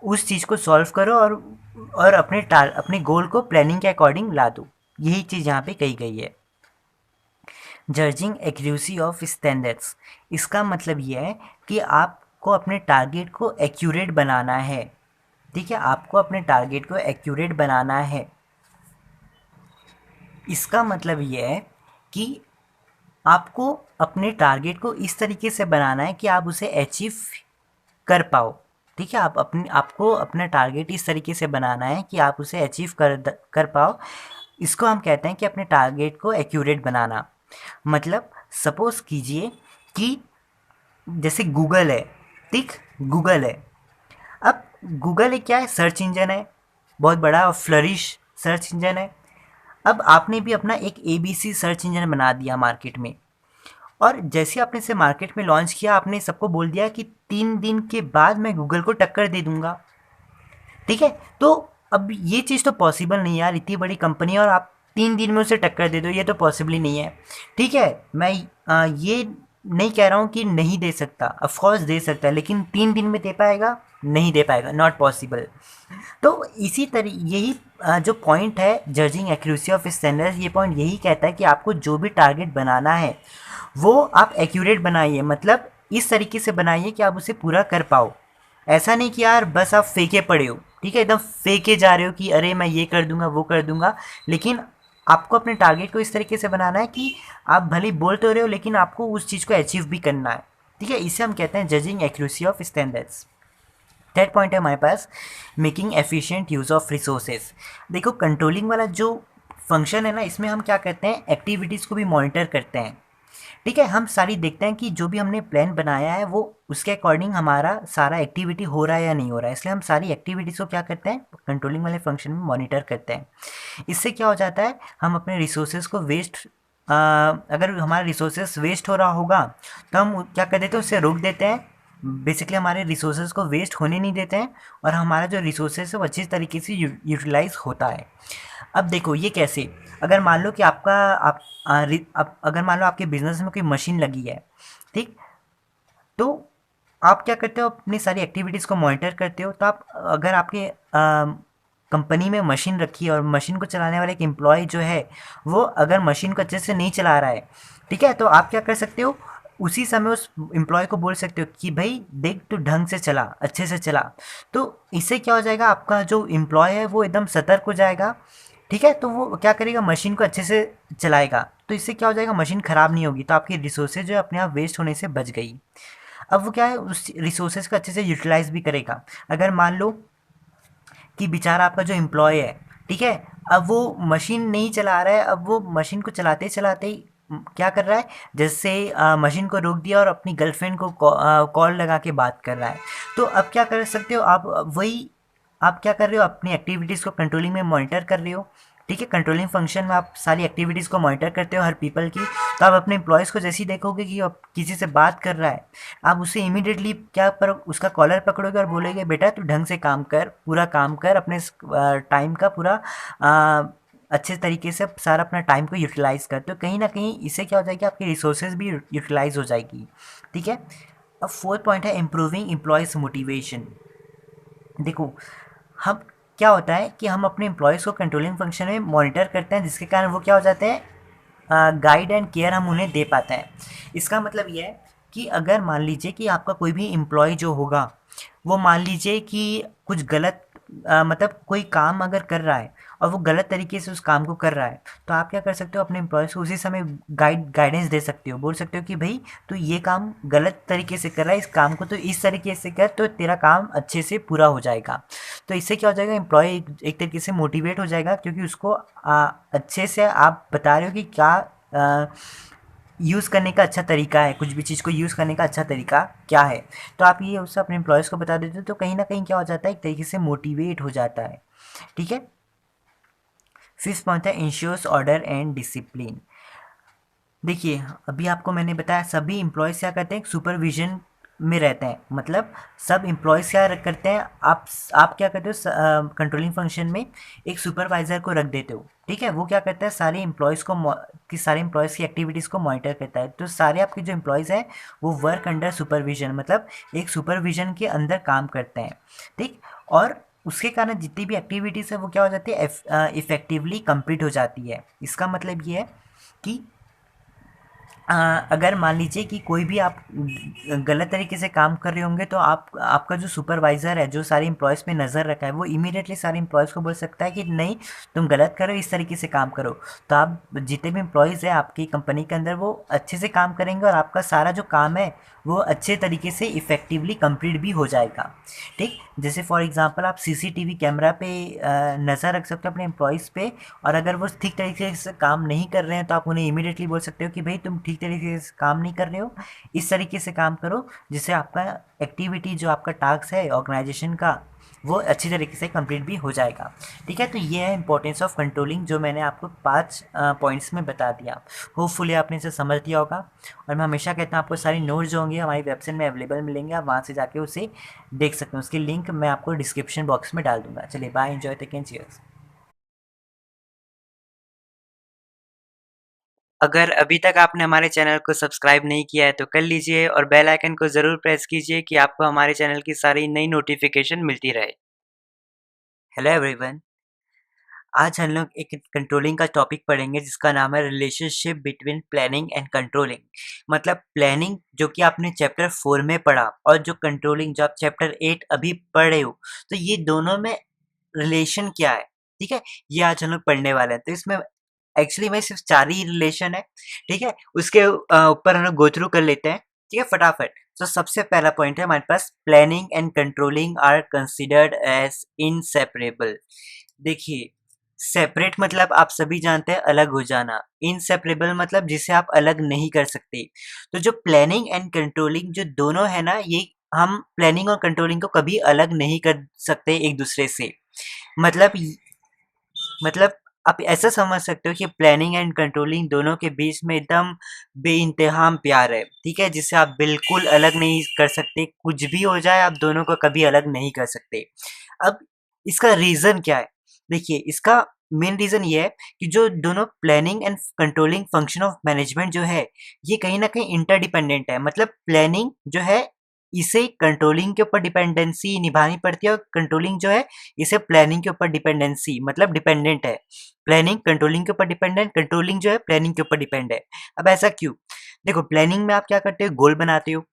उस चीज़ को सॉल्व करो और अपने गोल को प्लानिंग के अकॉर्डिंग ला दो। यही चीज़ यहाँ पे कही गई है। जजिंग एक्यूरेसी ऑफ स्टैंडर्ड्स, इसका मतलब ये है कि आपको अपने टारगेट को एक्यूरेट बनाना है। ठीक है, आपको अपने टारगेट को एक्यूरेट बनाना है। इसका मतलब ये है कि आपको अपने टारगेट को इस तरीके से बनाना है कि आप उसे अचीव कर पाओ। ठीक है, आपको अपना टारगेट इस तरीके से बनाना है कि आप उसे अचीव कर पाओ। इसको हम कहते हैं कि अपने टारगेट को एक्यूरेट बनाना। मतलब सपोज कीजिए कि जैसे गूगल है, ठीक, गूगल है। अब गूगल एक क्या है, सर्च इंजन है, बहुत बड़ा और फ्लरिश सर्च इंजन है। अब आपने भी अपना एक ABC सर्च इंजन बना दिया मार्केट में, और जैसे आपने इसे मार्केट में लॉन्च किया, आपने सबको बोल दिया कि 3 दिन के बाद मैं गूगल को टक्कर दे दूंगा। ठीक है, तो अब ये चीज़ तो पॉसिबल नहीं है यार, इतनी बड़ी कंपनी है और आप 3 दिन में उसे टक्कर दे दो, ये तो पॉसिबल ही नहीं है। ठीक है, मैं ये नहीं कह रहा हूँ कि नहीं दे सकता, ऑफ कोर्स दे सकता है, लेकिन 3 दिन में दे पाएगा? नहीं दे पाएगा, नॉट पॉसिबल। तो इसी तरह यही जो पॉइंट है जजिंग एक्यूरेसी ऑफ स्टैंडर्ड्स, ये पॉइंट यही कहता है कि आपको जो भी टारगेट बनाना है वो आप एक्यूरेट बनाइए, मतलब इस तरीके से बनाइए कि आप उसे पूरा कर पाओ। ऐसा नहीं कि यार बस आप फेंके पड़े हो, ठीक है, एकदम फेंके जा रहे हो कि अरे मैं ये कर दूंगा वो कर दूंगा, लेकिन आपको अपने टारगेट को इस तरीके से बनाना है कि आप भले ही बोल तो रहे हो लेकिन आपको उस चीज़ को अचीव भी करना है, ठीक है। इसे हम कहते हैं judging accuracy of standards. Third point है हमारे पास making efficient use of resources. देखो कंट्रोलिंग वाला जो फंक्शन है ना, इसमें हम क्या करते हैं, एक्टिविटीज़ को भी मॉनिटर करते हैं, ठीक है। हम सारी देखते हैं कि जो भी हमने प्लान बनाया है वो उसके अकॉर्डिंग हमारा सारा एक्टिविटी हो रहा है या नहीं हो रहा है, इसलिए हम सारी एक्टिविटीज़ को क्या करते हैं, कंट्रोलिंग वाले फंक्शन में मॉनिटर करते हैं। इससे क्या हो जाता है, हम अपने रिसोर्सेज को वेस्ट, अगर हमारा रिसोर्सेज वेस्ट हो रहा होगा तो हम क्या कर देते हैं, उससे रोक देते हैं, बेसिकली हमारे रिसोर्सेज को वेस्ट होने नहीं देते हैं, और हमारा जो रिसोर्सेज है वो अच्छी तरीके से यूटिलाइज होता है। अब देखो ये कैसे, अगर मान लो कि आपका अगर मान लो आपके बिजनेस में कोई मशीन लगी है, ठीक, तो आप क्या करते हो, अपनी सारी एक्टिविटीज़ को मॉनिटर करते हो, तो आप अगर आपके कंपनी में मशीन रखी है और मशीन को चलाने वाला एक एम्प्लॉय जो है वो अगर मशीन को अच्छे से नहीं चला रहा है, ठीक है, तो आप क्या कर सकते हो, उसी समय उस एम्प्लॉय को बोल सकते हो कि भाई देख तू ढंग से चला, अच्छे से चला। तो इससे क्या हो जाएगा, आपका जो एम्प्लॉय है वो एकदम सतर्क हो जाएगा, ठीक है, तो वो क्या करेगा, मशीन को अच्छे से चलाएगा, तो इससे क्या हो जाएगा, मशीन ख़राब नहीं होगी, तो आपकी रिसोर्सेज जो है अपने आप वेस्ट होने से बच गई। अब वो क्या है, उस रिसोर्सेज को अच्छे से यूटिलाइज भी करेगा। अगर मान लो कि बेचारा आपका जो एम्प्लॉय है, ठीक है, अब वो मशीन नहीं चला रहा है, अब वो मशीन को चलाते चलाते ही क्या कर रहा है, जैसे मशीन को रोक दिया और अपनी गर्लफ्रेंड को कॉल लगा के बात कर रहा है। तो अब क्या कर सकते हो आप, वही आप क्या कर रहे हो, अपनी एक्टिविटीज़ को कंट्रोलिंग में मॉनिटर कर रहे हो, ठीक है। कंट्रोलिंग फंक्शन में आप सारी एक्टिविटीज़ को मॉनिटर करते हो हर पीपल की, तो आप अपने एम्प्लॉयज़ को जैसे ही देखोगे कि आप किसी से बात कर रहा है, आप उससे इमीडिएटली क्या पर उसका कॉलर पकड़ोगे और बोलोगे बेटा तू ढंग से काम कर, पूरा काम कर, अपने टाइम का पूरा अच्छे तरीके से सारा अपना टाइम को यूटिलाइज़ कर, तो कहीं ना कहीं इससे क्या हो जाएगी, आपकी रिसोर्सेज भी यूटिलाइज हो जाएगी, ठीक है। अब फोर्थ पॉइंट है इम्प्रूविंग एम्प्लॉयज़ मोटिवेशन। देखो हम क्या होता है कि हम अपने एम्प्लॉयज़ को कंट्रोलिंग फंक्शन में मॉनिटर करते हैं, जिसके कारण वो क्या हो जाते हैं, गाइड एंड केयर हम उन्हें दे पाते हैं। इसका मतलब ये है कि अगर मान लीजिए कि आपका कोई भी एम्प्लॉय जो होगा वो मान लीजिए कि कुछ गलत मतलब कोई काम अगर कर रहा है और वो गलत तरीके से उस काम को कर रहा है, तो आप क्या कर सकते हो, अपने एम्प्लॉयज़ को उसी समय गाइडेंस दे सकते हो, बोल सकते हो कि भाई तू ये काम गलत तरीके से कर रहा है, इस काम को तो इस तरीके से कर तो तेरा काम अच्छे से पूरा हो जाएगा। तो इससे क्या हो जाएगा, एम्प्लॉय एक तरीके से मोटिवेट हो जाएगा, क्योंकि उसको अच्छे से आप बता रहे हो कि क्या यूज़ करने का अच्छा तरीका है, कुछ भी चीज़ को यूज़ करने का अच्छा तरीका क्या है। तो आप ये उससे अपने एम्प्लॉयज़ को बता देते हो, तो कहीं ना कहीं क्या हो जाता है, एक तरीके से मोटिवेट हो जाता है, ठीक है। फिफ्थ पॉइंट है इंश्योर्स ऑर्डर एंड डिसिप्लिन। देखिए अभी आपको मैंने बताया सभी एम्प्लॉयज़ क्या करते हैं, सुपरविजन में रहते हैं, मतलब सब एम्प्लॉयज़ क्या करते हैं, आप क्या करते हो, कंट्रोलिंग फंक्शन में एक सुपरवाइज़र को रख देते हो, ठीक है। वो क्या करता है, सारे एम्प्लॉयज़ को कि सारे एम्प्लॉयज़ की एक्टिविटीज़ को मॉनिटर करता है, तो सारे आपके जो एम्प्लॉयज़ हैं वो वर्क अंडर सुपरविजन, मतलब एक सुपरविजन के अंदर काम करते हैं, ठीक। और उसके कारण जितनी भी एक्टिविटीज़ है वो क्या हो जाती है, इफ़ेक्टिवली कंप्लीट हो जाती है। इसका मतलब ये है कि अगर मान लीजिए कि कोई भी आप गलत तरीके से काम कर रहे होंगे, तो आपका जो सुपरवाइज़र है जो सारे एम्प्लॉयज़ पे नज़र रखा है वो इमीडिएटली सारे एम्प्लॉयज़ को बोल सकता है कि नहीं तुम गलत कर रहे हो, इस तरीके से काम करो। तो आप जितने भी एम्प्लॉयज़ हैं आपकी कंपनी के अंदर वो अच्छे से काम करेंगे और आपका सारा जो काम है वो अच्छे तरीके से इफ़ेक्टिवली कंप्लीट भी हो जाएगा, ठीक। जैसे फॉर एग्जांपल आप सीसीटीवी कैमरा पे नज़र रख सकते हो अपने एम्प्लॉयज़ पे, और अगर वो ठीक तरीके से काम नहीं कर रहे हैं तो आप उन्हें इमीडिएटली बोल सकते हो कि भाई तुम ठीक तरीके से काम नहीं कर रहे हो, इस तरीके से काम करो जिससे आपका एक्टिविटी जो आपका टास्क है ऑर्गेनाइजेशन का वो अच्छी तरीके से कंप्लीट भी हो जाएगा, ठीक है। तो ये है इंपॉर्टेंस ऑफ कंट्रोलिंग जो मैंने आपको 5 पॉइंट्स में बता दिया। होपफुली आपने इसे समझ लिया होगा, और मैं हमेशा कहता हूँ आपको सारी नोट्स जो होंगे हमारी वेबसाइट में अवेलेबल मिलेंगे, आप वहाँ से जाके उसे देख सकते हैं, उसकी लिंक मैं आपको डिस्क्रिप्शन बॉक्स में डाल दूँगा। चलिए bye, enjoy, take care, cheers. अगर अभी तक आपने हमारे चैनल को सब्सक्राइब नहीं किया है तो कर लीजिए और बेल आइकन को ज़रूर प्रेस कीजिए कि आपको हमारे चैनल की सारी नई नोटिफिकेशन मिलती रहे। हेलो एवरीवन, आज हम लोग एक कंट्रोलिंग का टॉपिक पढ़ेंगे जिसका नाम है relationship between planning and controlling. मतलब प्लानिंग जो कि आपने चैप्टर 4 में पढ़ा और जो कंट्रोलिंग जो आप चैप्टर 8 अभी पढ़ रहे हो, तो ये दोनों में रिलेशन क्या है, ठीक है? ये आज हम लोग पढ़ने वाले हैं। तो इसमें एक्चुअली में सिर्फ 4 ही रिलेशन है, ठीक है? उसके ऊपर हम लोग गो थ्रू कर लेते हैं, ठीक है? फटाफट। तो सबसे पहला पॉइंट है हमारे पास, planning and controlling are considered as inseparable. देखिए, सेपरेट मतलब आप सभी जानते हैं अलग हो जाना, इनसेपरेबल मतलब जिसे आप अलग नहीं कर सकते। तो जो प्लानिंग एंड कंट्रोलिंग जो दोनों है ना, ये हम प्लानिंग और कंट्रोलिंग को कभी अलग नहीं कर सकते एक दूसरे से। मतलब मतलब आप ऐसा समझ सकते हो कि प्लानिंग एंड कंट्रोलिंग दोनों के बीच में एकदम बेइंतहाम प्यार है, ठीक है? जिसे आप बिल्कुल अलग नहीं कर सकते, कुछ भी हो जाए आप दोनों को कभी अलग नहीं कर सकते। अब इसका रीज़न क्या है? देखिए, इसका मेन रीज़न ये है कि जो दोनों planning and controlling function of management जो है, ये कहीं न कहीं इंटरडिपेंडेंट है। मतलब प्लानिंग जो है, इसे कंट्रोलिंग के ऊपर डिपेंडेंसी निभानी पड़ती है और कंट्रोलिंग जो है, इसे प्लानिंग के ऊपर डिपेंडेंसी मतलब डिपेंडेंट है। प्लानिंग कंट्रोलिंग के ऊपर डिपेंडेंट, कंट्रोलिंग जो है प्लानिंग के ऊपर डिपेंड है। अब ऐसा क्यों? देखो, प्लानिंग में आप क्या करते हो, गोल बनाते हो,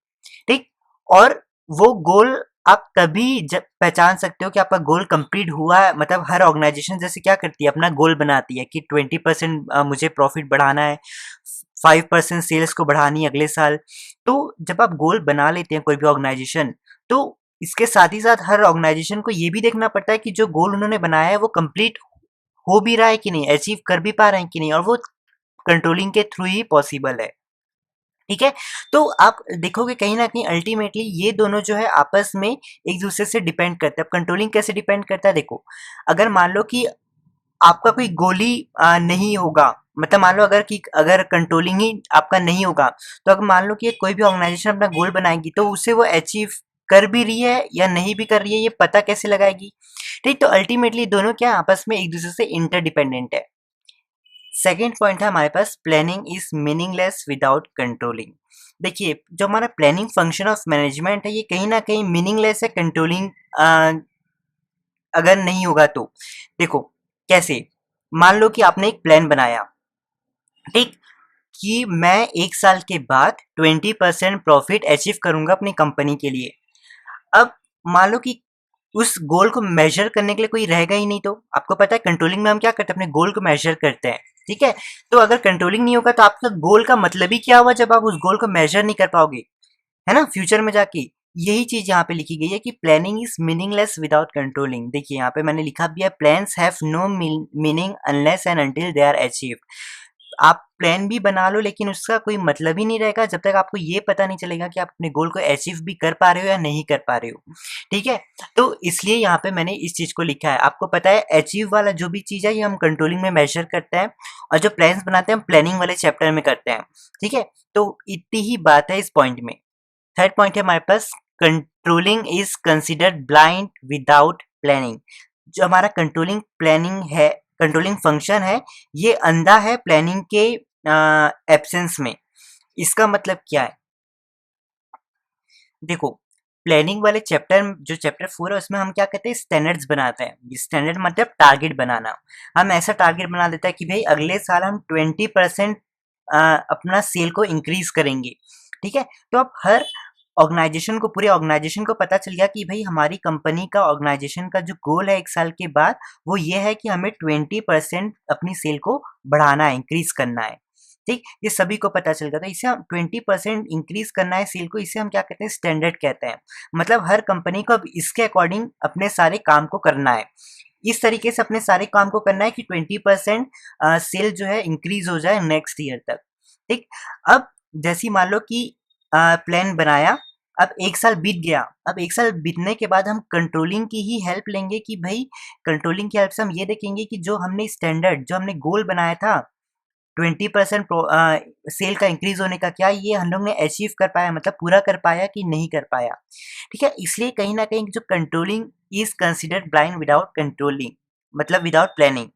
ठीक? और वो गोल आप तभी जब पहचान सकते हो कि आपका गोल कंप्लीट हुआ है। मतलब हर ऑर्गेनाइजेशन जैसे क्या करती है, अपना गोल बनाती है कि 20% मुझे प्रॉफिट बढ़ाना है, 5% सेल्स को बढ़ानी है अगले साल। तो जब आप गोल बना लेते हैं कोई भी ऑर्गेनाइजेशन, तो इसके साथ ही साथ हर ऑर्गेनाइजेशन को ये भी देखना पड़ता है कि जो गोल उन्होंने बनाया है वो कंप्लीट हो भी रहा है कि नहीं, अचीव कर भी पा रहे हैं कि नहीं, और वो कंट्रोलिंग के थ्रू ही पॉसिबल है। ठीक है? तो आप देखोगे कहीं न कहीं अल्टीमेटली ये दोनों जो है आपस में एक दूसरे से डिपेंड करते हैं। अब कंट्रोलिंग कैसे डिपेंड करता है, देखो, अगर मान लो कि आपका कोई गोल ही नहीं होगा, मतलब मान लो अगर कंट्रोलिंग ही आपका नहीं होगा, तो अगर मान लो कि कोई भी ऑर्गेनाइजेशन अपना गोल बनाएगी तो उसे वो अचीव कर भी रही है या नहीं भी कर रही है, ये पता कैसे लगाएगी? ठीक, तो अल्टीमेटली दोनों क्या है, आपस में एक दूसरे से इंटरडिपेंडेंट है। सेकंड पॉइंट है हमारे पास, planning is meaningless without controlling. देखिए, जो हमारा प्लानिंग फंक्शन ऑफ मैनेजमेंट है, ये कहीं ना कहीं मीनिंगलेस है कंट्रोलिंग अगर नहीं होगा तो। देखो कैसे, मान लो कि आपने एक प्लान बनाया, ठीक, कि मैं 1 साल के बाद 20% प्रॉफिट अचीव करूंगा अपनी कंपनी के लिए। अब मान लो कि उस गोल को मेजर करने के लिए कोई रहेगा ही नहीं, तो आपको पता है कंट्रोलिंग में हम क्या करते हैं, अपने गोल को मेजर करते हैं, ठीक है? तो अगर कंट्रोलिंग नहीं होगा तो आपका गोल का मतलब ही क्या हुआ जब आप उस गोल को मेजर नहीं कर पाओगे, है ना, फ्यूचर में जाके। यही चीज यहाँ पे लिखी गई है कि planning is meaningless without controlling. देखिए यहाँ पे मैंने लिखा भी है, plans have no meaning unless and until they are achieved. आप प्लान भी बना लो लेकिन उसका कोई मतलब ही नहीं रहेगा जब तक आपको ये पता नहीं चलेगा कि आप अपने गोल को अचीव भी कर पा रहे हो या नहीं कर पा रहे हो, ठीक है? तो इसलिए यहाँ पे मैंने इस चीज को लिखा है। आपको पता है अचीव वाला जो भी चीज है ये हम कंट्रोलिंग में मेजर करते हैं, और जो प्लान्स बनाते हैं हम प्लानिंग वाले चैप्टर में करते हैं, ठीक है? तो इतनी ही बात है इस पॉइंट में। थर्ड पॉइंट है हमारे पास, controlling is considered blind without planning. जो हमारा कंट्रोलिंग फंक्शन है, ये अंधा है प्लानिंग के एब्सेंस में। इसका मतलब क्या है, देखो, प्लानिंग वाले चैप्टर जो चैप्टर 4 है उसमें हम क्या कहते हैं, स्टैंडर्ड्स बनाते हैं। स्टैंडर्ड मतलब टारगेट बनाना। हम ऐसा टारगेट बना देता है कि भाई अगले साल हम 20% अपना सेल को इंक्रीज करेंगे, ठीक है? तो अब हर ऑर्गेनाइजेशन को, पूरे ऑर्गेनाइजेशन को पता चल गया कि भाई हमारी कंपनी का, ऑर्गेनाइजेशन का जो गोल है 1 साल के बाद, वो ये है कि हमें 20% अपनी सेल को बढ़ाना है, इंक्रीज करना है, ठीक? ये सभी को पता चल गया। तो इसे हम 20% इंक्रीज करना है सेल को, इसे हम क्या कहते हैं, स्टैंडर्ड कहते हैं। मतलब हर कंपनी को अब इसके अकॉर्डिंग अपने सारे काम को करना है। इस तरीके से अपने सारे काम को करना है कि 20% सेल जो है इंक्रीज हो जाए नेक्स्ट ईयर तक, ठीक? अब जैसी मान लो कि प्लान बनाया, अब 1 साल बीत गया। अब 1 साल बीतने के बाद हम कंट्रोलिंग की ही हेल्प लेंगे कि भाई कंट्रोलिंग की हेल्प से हम ये देखेंगे कि जो हमने स्टैंडर्ड, जो हमने गोल बनाया था 20% सेल का इंक्रीज होने का, क्या ये हम लोग ने अचीव कर पाया, मतलब पूरा कर पाया कि नहीं कर पाया, ठीक है? इसलिए कहीं ना कहीं जो controlling is considered blind without controlling, मतलब विदाउट प्लानिंग।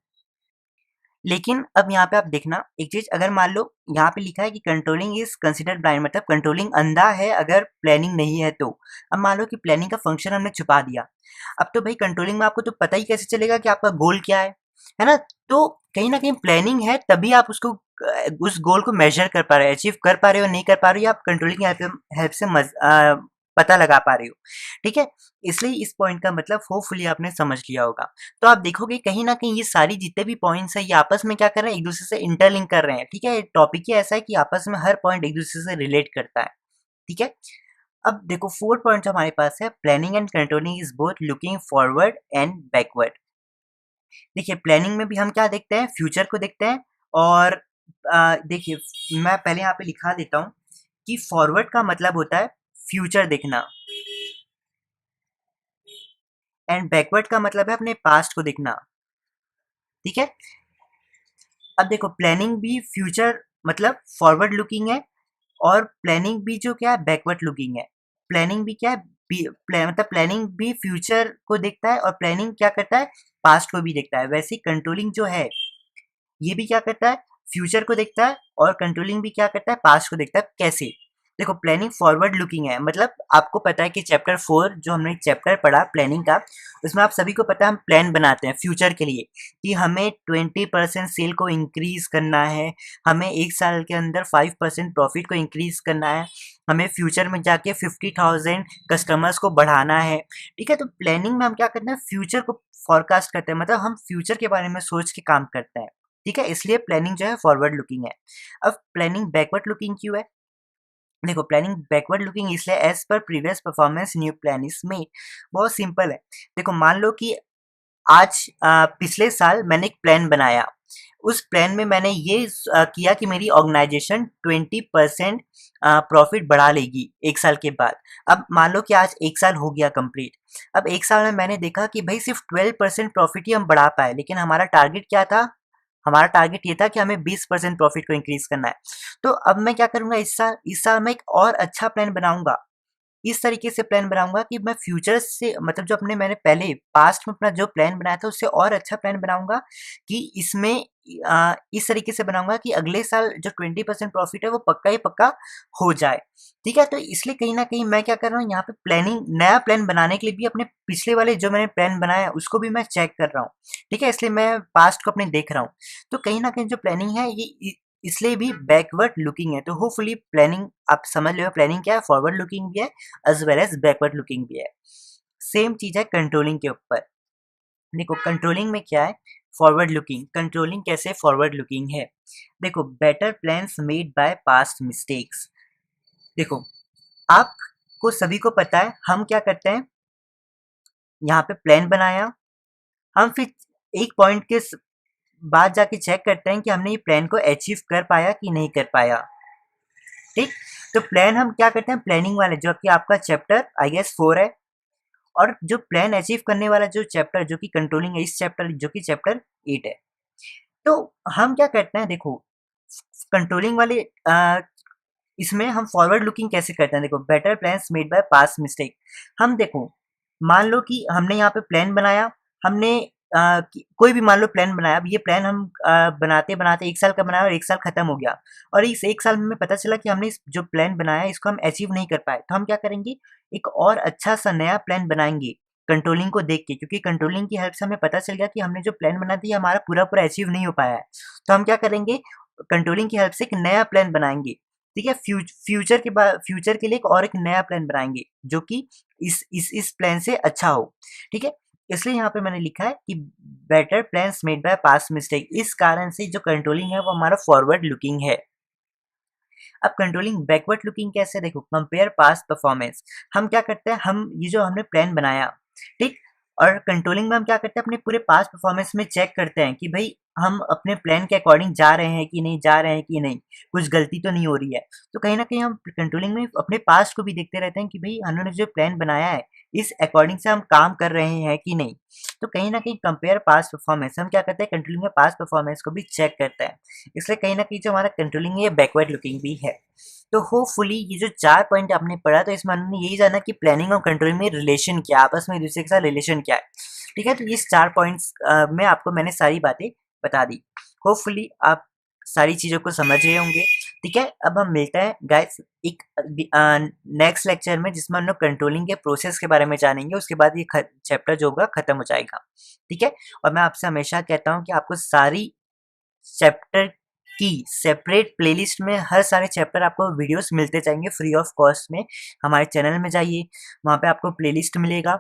लेकिन अब यहाँ पे आप देखना एक चीज, अगर मान लो यहाँ पे लिखा है कि कंट्रोलिंग इज कंसिडर्ड ब्लाइंड, मतलब कंट्रोलिंग अंधा है अगर प्लानिंग नहीं है तो। अब मान लो कि प्लानिंग का फंक्शन हमने छुपा दिया, अब तो भाई कंट्रोलिंग में आपको तो पता ही कैसे चलेगा कि आपका गोल क्या है ना? तो कहीं ना कहीं प्लानिंग है तभी आप उसको उस गोल को मेजर कर पा रहे हो, अचीव कर पा रहे हो, नहीं कर पा रहे हो, आप कंट्रोलिंग की हेल्प से पता लगा पा रहे हो। ठीक है, इसलिए इस पॉइंट का मतलब होपफुली आपने समझ लिया होगा। तो आप देखोगे कहीं न कहीं ये सारी जितने भी पॉइंट्स हैं, ये आपस में क्या कर रहे हैं, एक-दूसरे से इंटरलिंक कर रहे हैं, ठीक है? टॉपिक ही ऐसा है कि आपस में हर पॉइंट एक-दूसरे से रिलेट करता है, ठीक है? अब देखो 4 पॉइंट्स हमारे पास है, planning and controlling is both looking forward and backward. देखिए प्लानिंग में भी हम क्या देखते हैं, फ्यूचर को देखते हैं, और देखिए मैं पहले यहाँ पे लिखा देता हूँ कि फॉरवर्ड का मतलब होता है फ्यूचर देखना, एंड बैकवर्ड का मतलब है अपने पास्ट को देखना, ठीक है? अब देखो प्लानिंग भी फ्यूचर मतलब फॉरवर्ड लुकिंग है, और प्लानिंग भी जो क्या है बैकवर्ड लुकिंग है। प्लानिंग भी क्या है, मतलब प्लानिंग भी फ्यूचर को देखता है, और प्लानिंग क्या करता है, पास्ट को भी देखता है। वैसे कंट्रोलिंग जो है ये भी क्या करता है, फ्यूचर को देखता है, और कंट्रोलिंग भी क्या करता है, पास्ट को देखता है। कैसे? देखो प्लानिंग फॉरवर्ड लुकिंग है, मतलब आपको पता है कि चैप्टर 4 जो हमने चैप्टर पढ़ा प्लानिंग का, उसमें आप सभी को पता है हम प्लान बनाते हैं फ्यूचर के लिए कि हमें 20% सेल को इंक्रीज करना है, हमें 1 साल के अंदर 5% प्रॉफिट को इंक्रीज करना है, हमें फ्यूचर में जाके 50,000 कस्टमर्स को बढ़ाना है। ठीक है, तो प्लानिंग में हम क्या करते हैं, फ्यूचर को फोरकास्ट करते हैं, मतलब हम फ्यूचर के बारे में सोच के काम करते हैं। ठीक है, इसलिए प्लानिंग जो है फॉरवर्ड लुकिंग है। अब प्लानिंग बैकवर्ड लुकिंग क्यों है? देखो प्लानिंग बैकवर्ड लुकिंग इसलिए as per previous performance new plan is made. बहुत सिंपल है। देखो मान लो कि आज पिछले साल मैंने एक प्लान बनाया, उस प्लान में मैंने ये किया कि मेरी ऑर्गेनाइजेशन 20% प्रॉफिट बढ़ा लेगी 1 साल के बाद। अब मान लो कि आज 1 साल हो गया कंप्लीट। अब 1 साल में मैंने देखा कि भई सिर्फ 12% प्रॉफिट ही हम बढ़ा पाए, लेकिन हमारा टारगेट क्या था? हमारा टारगेट ये था कि हमें 20% प्रॉफिट को इंक्रीज़ करना है। तो अब मैं क्या करूँगा, इस साल मैं एक और अच्छा प्लान बनाऊँगा। इस तरीके से प्लान बनाऊँगा कि मैं फ्यूचर से मतलब जो अपने मैंने पहले पास्ट में अपना जो प्लान बनाया था उससे और अच्छा प्लान बनाऊँगा, कि इसमें इस तरीके से बनाऊँगा कि अगले साल जो 20% प्रॉफिट है वो पक्का ही पक्का हो जाए। ठीक है? तो इसलिए कहीं न कहीं मैं क्या कर रहा हूँ यहाँ पे, प्लानिंग नया प्लान बनाने के लिए भी अपने पिछले वाले जो मैंने प्लान बनाया है उसको भी मैं चेक कर रहा हूँ। ठीक है? इसलिए मैं पास्ट को अपने देख रहा हूँ। तो कहीं न कहीं जो प्लानिंग है ये इसलिए भी बैकवर्ड लुकिंग है। तो होपफुली प्लानिंग आप समझ रहे हो, प्लानिंग क्या है, फॉरवर्ड लुकिंग भी है as well as backward looking भी है। सेम चीज़ है कंट्रोलिंग के ऊपर। देखो कंट्रोलिंग में क्या है, फॉरवर्ड लुकिंग। कंट्रोलिंग कैसे फॉरवर्ड लुकिंग है? देखो better plans made by past mistakes. देखो आपको सभी को पता है हम क्या करते हैं, यहाँ पे प्लान बनाया, हम फिर एक पॉइंट के बाद जाके चेक करते हैं कि हमने ये प्लान को अचीव कर पाया कि नहीं कर पाया। ठीक, तो प्लान हम क्या करते हैं, प्लानिंग वाले जो कि आपका चैप्टर आई गेस 4 है, और जो प्लान अचीव करने वाला जो चैप्टर जो कि कंट्रोलिंग है, इस चैप्टर जो कि चैप्टर 8 है। तो हम क्या करते हैं, देखो कंट्रोलिंग वाले इसमें हम फॉरवर्ड लुकिंग कैसे करते हैं, देखो better plans made by past mistake. हम देखो मान लो कि हमने यहाँ पे प्लान बनाया, हमने कोई भी मान लो प्लान बनाया, अब ये प्लान हम बनाते बनाते 1 साल का बनाया और 1 साल खत्म हो गया, और इस 1 साल में हमें पता चला कि हमने इस जो प्लान बनाया इसको हम अचीव नहीं कर पाए, तो हम क्या करेंगे, एक और अच्छा सा नया प्लान बनाएंगे कंट्रोलिंग को देख के, क्योंकि कंट्रोलिंग की हेल्प से हमें पता चल गया कि हमने जो प्लान बना दिया हमारा पूरा पूरा अचीव नहीं हो पाया है। तो हम क्या करेंगे, कंट्रोलिंग की हेल्प से एक नया प्लान बनाएंगे। ठीक है, फ्यूचर के लिए एक और एक नया प्लान बनाएंगे जो कि इस प्लान से अच्छा हो। ठीक है, इसलिए यहाँ पे मैंने लिखा है कि better plans made by past mistake. इस कारण से जो कंट्रोलिंग है वो हमारा फॉरवर्ड लुकिंग है। अब कंट्रोलिंग बैकवर्ड लुकिंग कैसे, देखो कंपेयर पास्ट परफॉर्मेंस। हम क्या करते हैं, हम ये जो हमने प्लान बनाया, ठीक, और कंट्रोलिंग में हम क्या करते हैं, अपने पूरे पास्ट परफॉर्मेंस में चेक करते हैं कि भाई हम अपने प्लान के अकॉर्डिंग जा रहे हैं कि नहीं, जा रहे हैं कि नहीं, कुछ गलती तो नहीं हो रही है। तो कहीं ना कहीं हम कंट्रोलिंग में अपने पास्ट को भी देखते रहते हैं कि भाई हमने जो प्लान बनाया है इस अकॉर्डिंग से हम काम कर रहे हैं कि नहीं। तो कहीं ना कहीं कंपेयर पास्ट परफॉर्मेंस, हम क्या करते हैं, कंट्रोलिंग में पास्ट परफॉर्मेंस को भी चेक करते हैं। इसलिए कहीं न कहीं जो हमारा कंट्रोलिंग है ये बैकवर्ड लुकिंग भी है। तो होपफुली ये जो 4 पॉइंट आपने पढ़ा, तो इसमें हमने यही जाना कि प्लानिंग और कंट्रोलिंग में रिलेशन क्या है, आपस में एक-दूसरे के साथ रिलेशन क्या है। ठीक है? तो इस 4 पॉइंट्स में आपको मैंने सारी बातें बता दी। होपफुली आप सारी चीज़ों को समझ रहे होंगे। ठीक है, अब हम मिलते हैं गाइस एक नेक्स्ट लेक्चर में, जिसमें हम लोग कंट्रोलिंग के प्रोसेस के बारे में जानेंगे। उसके बाद ये चैप्टर जो होगा खत्म हो जाएगा। ठीक है, और मैं आपसे हमेशा कहता हूँ कि आपको सारी चैप्टर की सेपरेट प्लेलिस्ट में हर सारे चैप्टर आपको वीडियोस मिलते जाएंगे फ्री ऑफ कॉस्ट में। हमारे चैनल में जाइए, वहाँ पे आपको प्लेलिस्ट मिलेगा।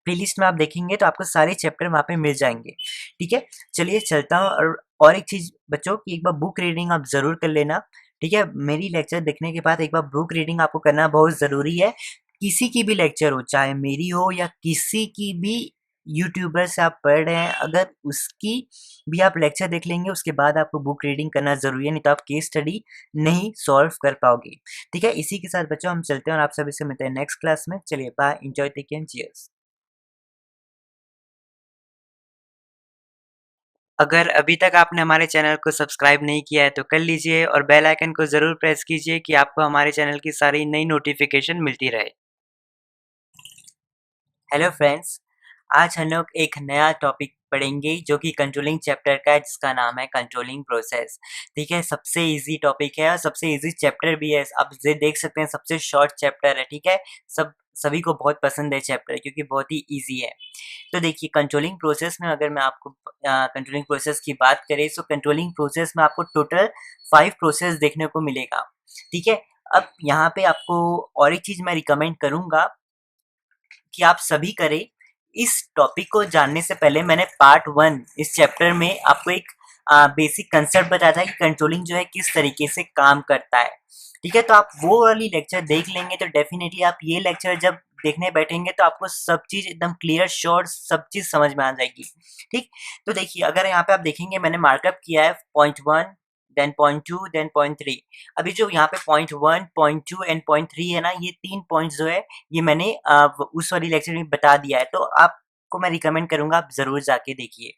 प्लेलिस्ट में आप देखेंगे तो आपको सारे चैप्टर वहाँ पे मिल जाएंगे। ठीक है, चलिए चलता हूँ। और एक चीज़ बच्चों की, एक बार बुक रीडिंग आप ज़रूर कर लेना। ठीक है, मेरी लेक्चर देखने के बाद एक बार बुक रीडिंग आपको करना बहुत ज़रूरी है। किसी की भी लेक्चर हो, चाहे मेरी हो या किसी की भी यूट्यूबर से आप पढ़ रहे हैं, अगर उसकी भी आप लेक्चर देख लेंगे उसके बाद आपको बुक रीडिंग करना ज़रूरी है, नहीं तो आप केस स्टडी नहीं सॉल्व कर पाओगे। ठीक है, इसी के साथ बच्चों हम चलते हैं और आप सभी से मिलते हैं नेक्स्ट क्लास में। चलिए bye, enjoy, take care, cheers. अगर अभी तक आपने हमारे चैनल को सब्सक्राइब नहीं किया है तो कर लीजिए और बेल आइकन को ज़रूर प्रेस कीजिए कि आपको हमारे चैनल की सारी नई नोटिफिकेशन मिलती रहे। हेलो फ्रेंड्स, आज हम लोग एक नया टॉपिक पढ़ेंगे जो कि कंट्रोलिंग चैप्टर का है, जिसका नाम है कंट्रोलिंग प्रोसेस। ठीक है, सबसे इजी टॉपिक है और सबसे इजी चैप्टर भी है। आप ये देख सकते हैं सबसे शॉर्ट चैप्टर है। ठीक है, सभी को बहुत पसंद है चैप्टर, क्योंकि बहुत ही इजी है। तो देखिए, कंट्रोलिंग प्रोसेस में अगर मैं आपको कंट्रोलिंग प्रोसेस की बात करें तो कंट्रोलिंग प्रोसेस में आपको टोटल 5 प्रोसेस देखने को मिलेगा। ठीक है, अब यहाँ पे आपको और एक चीज़ मैं रिकमेंड करूँगा कि आप सभी करें। इस टॉपिक को जानने से पहले मैंने पार्ट 1 इस चैप्टर में आपको एक बेसिक कंसेप्ट बताया था कि कंट्रोलिंग जो है किस तरीके से काम करता है। ठीक है, तो आप वो वाली लेक्चर देख लेंगे तो डेफिनेटली आप ये लेक्चर जब देखने बैठेंगे तो आपको सब चीज़ एकदम क्लियर शॉर्ट सब चीज़ समझ में आ जाएगी। ठीक, तो देखिए अगर यहाँ पे आप देखेंगे मैंने मार्कअप किया है point 1, then point 2, then point 3। अभी जो यहाँ पे पॉइंट 1, पॉइंट 2 एंड पॉइंट 3 है ना, ये 3 पॉइंट्स जो है ये मैंने उस वाली लेक्चर में बता दिया है, तो आपको मैं रिकमेंड करूँगा आप ज़रूर जाके देखिए।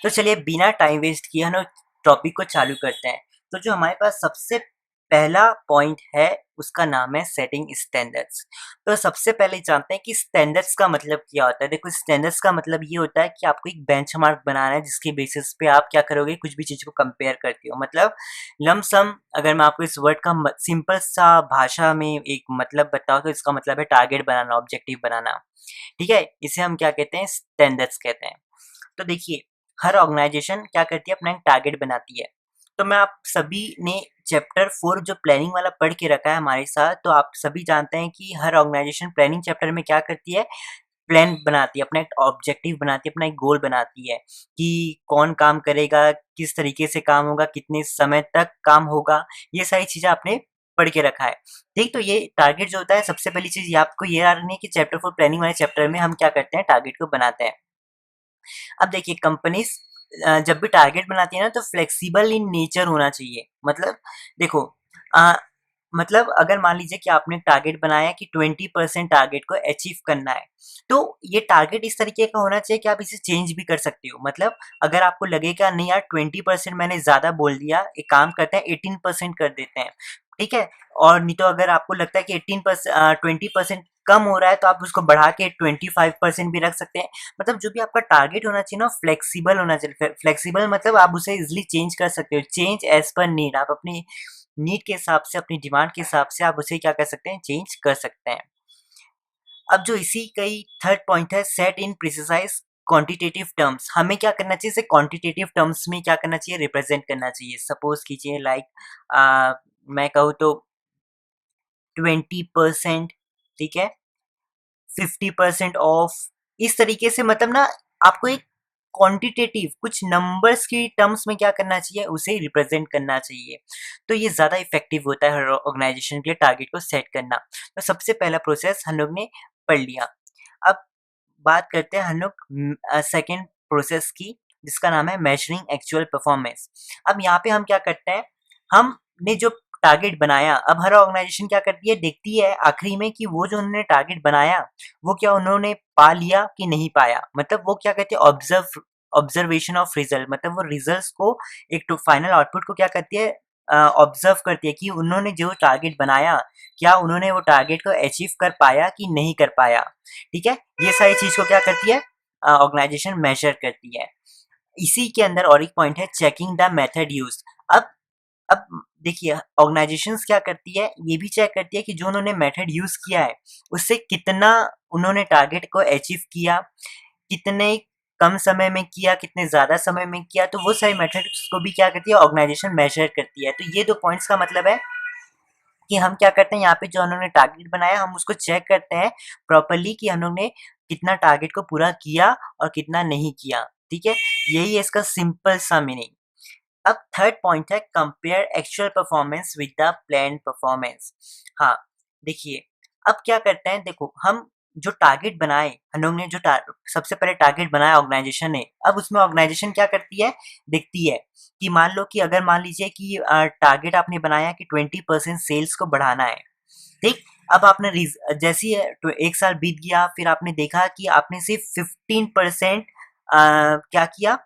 तो चलिए बिना टाइम वेस्ट किए हम लोग टॉपिक को चालू करते हैं। तो जो हमारे पास सबसे पहला पॉइंट है उसका नाम है सेटिंग स्टैंडर्ड्स। तो सबसे पहले जानते हैं कि स्टैंडर्ड्स का मतलब क्या होता है। देखो, स्टैंडर्ड्स का मतलब ये होता है कि आपको एक बेंचमार्क बनाना है जिसके बेसिस पे आप क्या करोगे, कुछ भी चीज़ को कंपेयर करते हो। मतलब लमसम अगर मैं आपको इस वर्ड का सिंपल सा भाषा में एक मतलब बताऊँ तो इसका मतलब है टारगेट बनाना, ऑब्जेक्टिव बनाना। ठीक है, इसे हम क्या कहते हैं, स्टैंडर्ड्स कहते हैं। तो देखिए, हर ऑर्गेनाइजेशन क्या करती है, अपना एक टारगेट बनाती है। तो मैं आप सभी ने चैप्टर 4 जो प्लानिंग वाला पढ़ के रखा है हमारे साथ, तो आप सभी जानते हैं कि हर ऑर्गेनाइजेशन प्लानिंग चैप्टर में क्या करती है, प्लान बनाती है, अपना एक ऑब्जेक्टिव बनाती है, अपना एक गोल बनाती है कि कौन काम करेगा, किस तरीके से काम होगा, कितने समय तक काम होगा, ये सारी चीज़ें आपने पढ़ के रखा है। ठीक, तो ये टारगेट जो होता है, सबसे पहली चीज़ ये आपको ये याद रखनी है कि चैप्टर 4 प्लानिंग वाले चैप्टर में हम क्या करते हैं, टारगेट को बनाते हैं। अब देखिए, कंपनीज जब भी टारगेट बनाती है ना तो फ्लेक्सिबल इन नेचर होना चाहिए। मतलब देखो, अ, मतलब अगर मान लीजिए कि आपने टारगेट बनाया कि 20% टारगेट को अचीव करना है, तो ये टारगेट इस तरीके का होना चाहिए कि आप इसे चेंज भी कर सकते हो। मतलब अगर आपको लगेगा नहीं यार 20% मैंने ज़्यादा बोल दिया, एक काम करते हैं 18% कर देते हैं। ठीक है, और नहीं तो अगर आपको लगता है कि 20% कम हो रहा है तो आप उसको बढ़ा के 25% भी रख सकते हैं। मतलब जो भी आपका टारगेट होना चाहिए ना, फ्लेक्सिबल होना चाहिए। फ्लेक्सिबल मतलब आप उसे इजीली चेंज कर सकते हो, चेंज एज पर नीड। आप अपनी नीड के हिसाब से, अपनी डिमांड के हिसाब से आप उसे क्या कर सकते हैं, चेंज कर सकते हैं। अब जो इसी का ही थर्ड पॉइंट है, सेट इन प्रिसाइज क्वांटिटेटिव टर्म्स। हमें क्या करना चाहिए, इसे क्वांटिटेटिव टर्म्स में क्या करना चाहिए, रिप्रेजेंट करना चाहिए। सपोज कीजिए लाइक मैं कहूँ तो 20%, ठीक है, 50% ऑफ, इस तरीके से। मतलब ना आपको एक क्वांटिटेटिव कुछ नंबर्स की टर्म्स में क्या करना चाहिए, उसे रिप्रेजेंट करना चाहिए। तो ये ज़्यादा इफेक्टिव होता है हर ऑर्गेनाइजेशन के लिए टारगेट को सेट करना। तो सबसे पहला प्रोसेस हम लोग ने पढ़ लिया। अब बात करते हैं हम लोग सेकेंड प्रोसेस की, जिसका नाम है मेजरिंग एक्चुअल परफॉर्मेंस। अब यहाँ पे हम क्या करते हैं, हमने जो टारगेट बनाया, अब हर ऑर्गेनाइजेशन क्या करती है, देखती है आखिरी में कि वो जो उन्होंने टारगेट बनाया वो क्या उन्होंने पा लिया कि नहीं पाया। मतलब वो क्या कहते हैं, ऑब्जर्वेशन ऑफ रिजल्ट। मतलब वो रिजल्ट्स को, एक तो फाइनल आउटपुट को क्या करती है, ऑब्जर्व करती है कि उन्होंने जो टारगेट बनाया, क्या उन्होंने वो टारगेट को अचीव कर पाया कि नहीं कर पाया। ठीक है, ये सारी चीज़ को क्या करती है, ऑर्गेनाइजेशन मेजर करती है। इसी के अंदर और एक पॉइंट है चेकिंग द मेथड यूज्ड। अब अब देखिए ऑर्गेनाइजेशंस क्या करती है, ये भी चेक करती है कि जो उन्होंने मेथड यूज किया है उससे कितना उन्होंने टारगेट को अचीव किया, कितने कम समय में किया, कितने ज्यादा समय में किया। तो वो सारी मेथड्स को भी क्या करती है ऑर्गेनाइजेशन मेजर करती है। तो ये 2 पॉइंट्स का मतलब है कि हम क्या करते हैं यहाँ पे जो उन्होंने टारगेट बनाया हम उसको चेक करते हैं प्रॉपरली कि हम लोग ने कितना टारगेट को पूरा किया और कितना नहीं किया। ठीक है, यही है इसका सिंपल सा मीनिंग। अब थर्ड पॉइंट है compare actual performance with the plan performance. हाँ, देखिए अब क्या करते हैं, देखो हम जो टारगेट बनाए हम लोग ने, जो सबसे पहले टारगेट बनाया ऑर्गेनाइजेशन ने, अब उसमें ऑर्गेनाइजेशन क्या करती है, देखती है कि मान लो कि अगर मान लीजिए कि टारगेट आपने बनाया कि 20% सेल्स को बढ़ाना है। ठीक, अब आपने जैसी है तो 1 साल बीत गया, फिर आपने देखा कि आपने सिर्फ 15% क्या किया,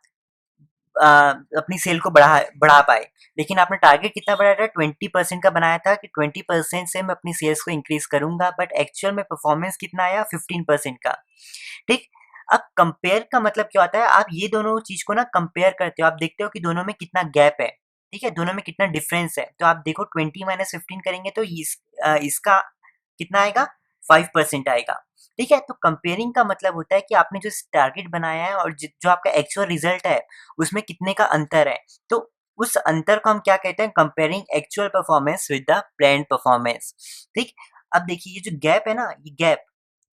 अपनी सेल को बढ़ा पाए। लेकिन आपने टारगेट कितना बढ़ाया था, 20% का बनाया था कि 20% से मैं अपनी सेल्स को इंक्रीज करूंगा, बट एक्चुअल में परफॉर्मेंस कितना आया, 15% का। ठीक, अब कंपेयर का मतलब क्या होता है, आप ये दोनों चीज को ना कंपेयर करते हो, आप देखते हो कि दोनों में कितना गैप है। ठीक है, दोनों में कितना डिफरेंस है। तो आप देखो 20 - 15 करेंगे तो इसका कितना आएगा, 5% आएगा। ठीक है, तो कंपेयरिंग का मतलब होता है कि आपने जो टारगेट बनाया है और जो आपका एक्चुअल रिजल्ट है उसमें कितने का अंतर है। तो उस अंतर को हम क्या कहते हैं, comparing actual performance with the planned performance. ठीक, अब देखिए ये जो गैप है ना, ये गैप,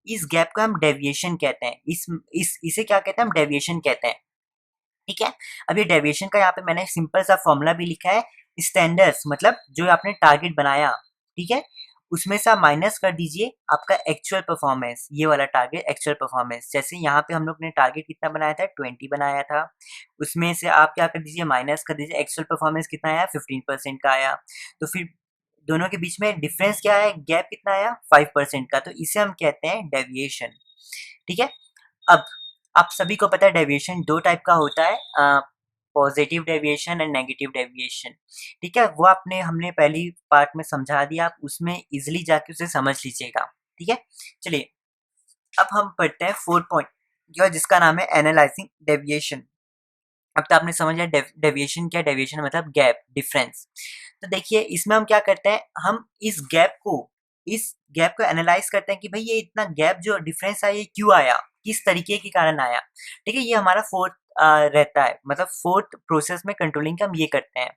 इस गैप को हम डेविएशन कहते हैं। इसे क्या कहते हैं, हम डेविएशन कहते हैं। ठीक है, अब ये डेविएशन का यहाँ पे मैंने सिंपल सा फॉर्मूला भी लिखा है। स्टैंडर्ड्स मतलब जो आपने टारगेट बनाया, ठीक है, उसमें से आप माइनस कर दीजिए आपका एक्चुअल परफॉर्मेंस, ये वाला टारगेट एक्चुअल परफॉर्मेंस। जैसे यहाँ पे हम लोग ने टारगेट कितना बनाया था, 20 बनाया था, उसमें से आप क्या कर दीजिए, माइनस कर दीजिए एक्चुअल परफॉर्मेंस कितना आया, 15% का आया। तो फिर दोनों के बीच में डिफरेंस क्या है, गैप कितना आया, 5% का। तो इसे हम कहते हैं डेविएशन। ठीक है, अब आप सभी को पता है डेविएशन 2 टाइप का होता है, positive deviation and negative deviation. ठीक है, वो आपने हमने पहली पार्ट में समझा दिया, आप उसमें इजीली जाके उसे समझ लीजिएगा। ठीक है, चलिए अब हम पढ़ते हैं 4 पॉइंट जो जिसका नाम है एनालाइजिंग डेविएशन। अब तो आपने समझ लिया डेविएशन क्या, डेविएशन मतलब गैप, डिफरेंस। तो देखिए इसमें हम क्या करते हैं, हम इस गैप को एनालाइज करते हैं कि भाई ये इतना गैप जो डिफरेंस आया ये क्यों आया, किस तरीके के कारण आया। ठीक है, ये हमारा फोर्थ रहता है, मतलब फोर्थ प्रोसेस में कंट्रोलिंग का हम ये करते हैं।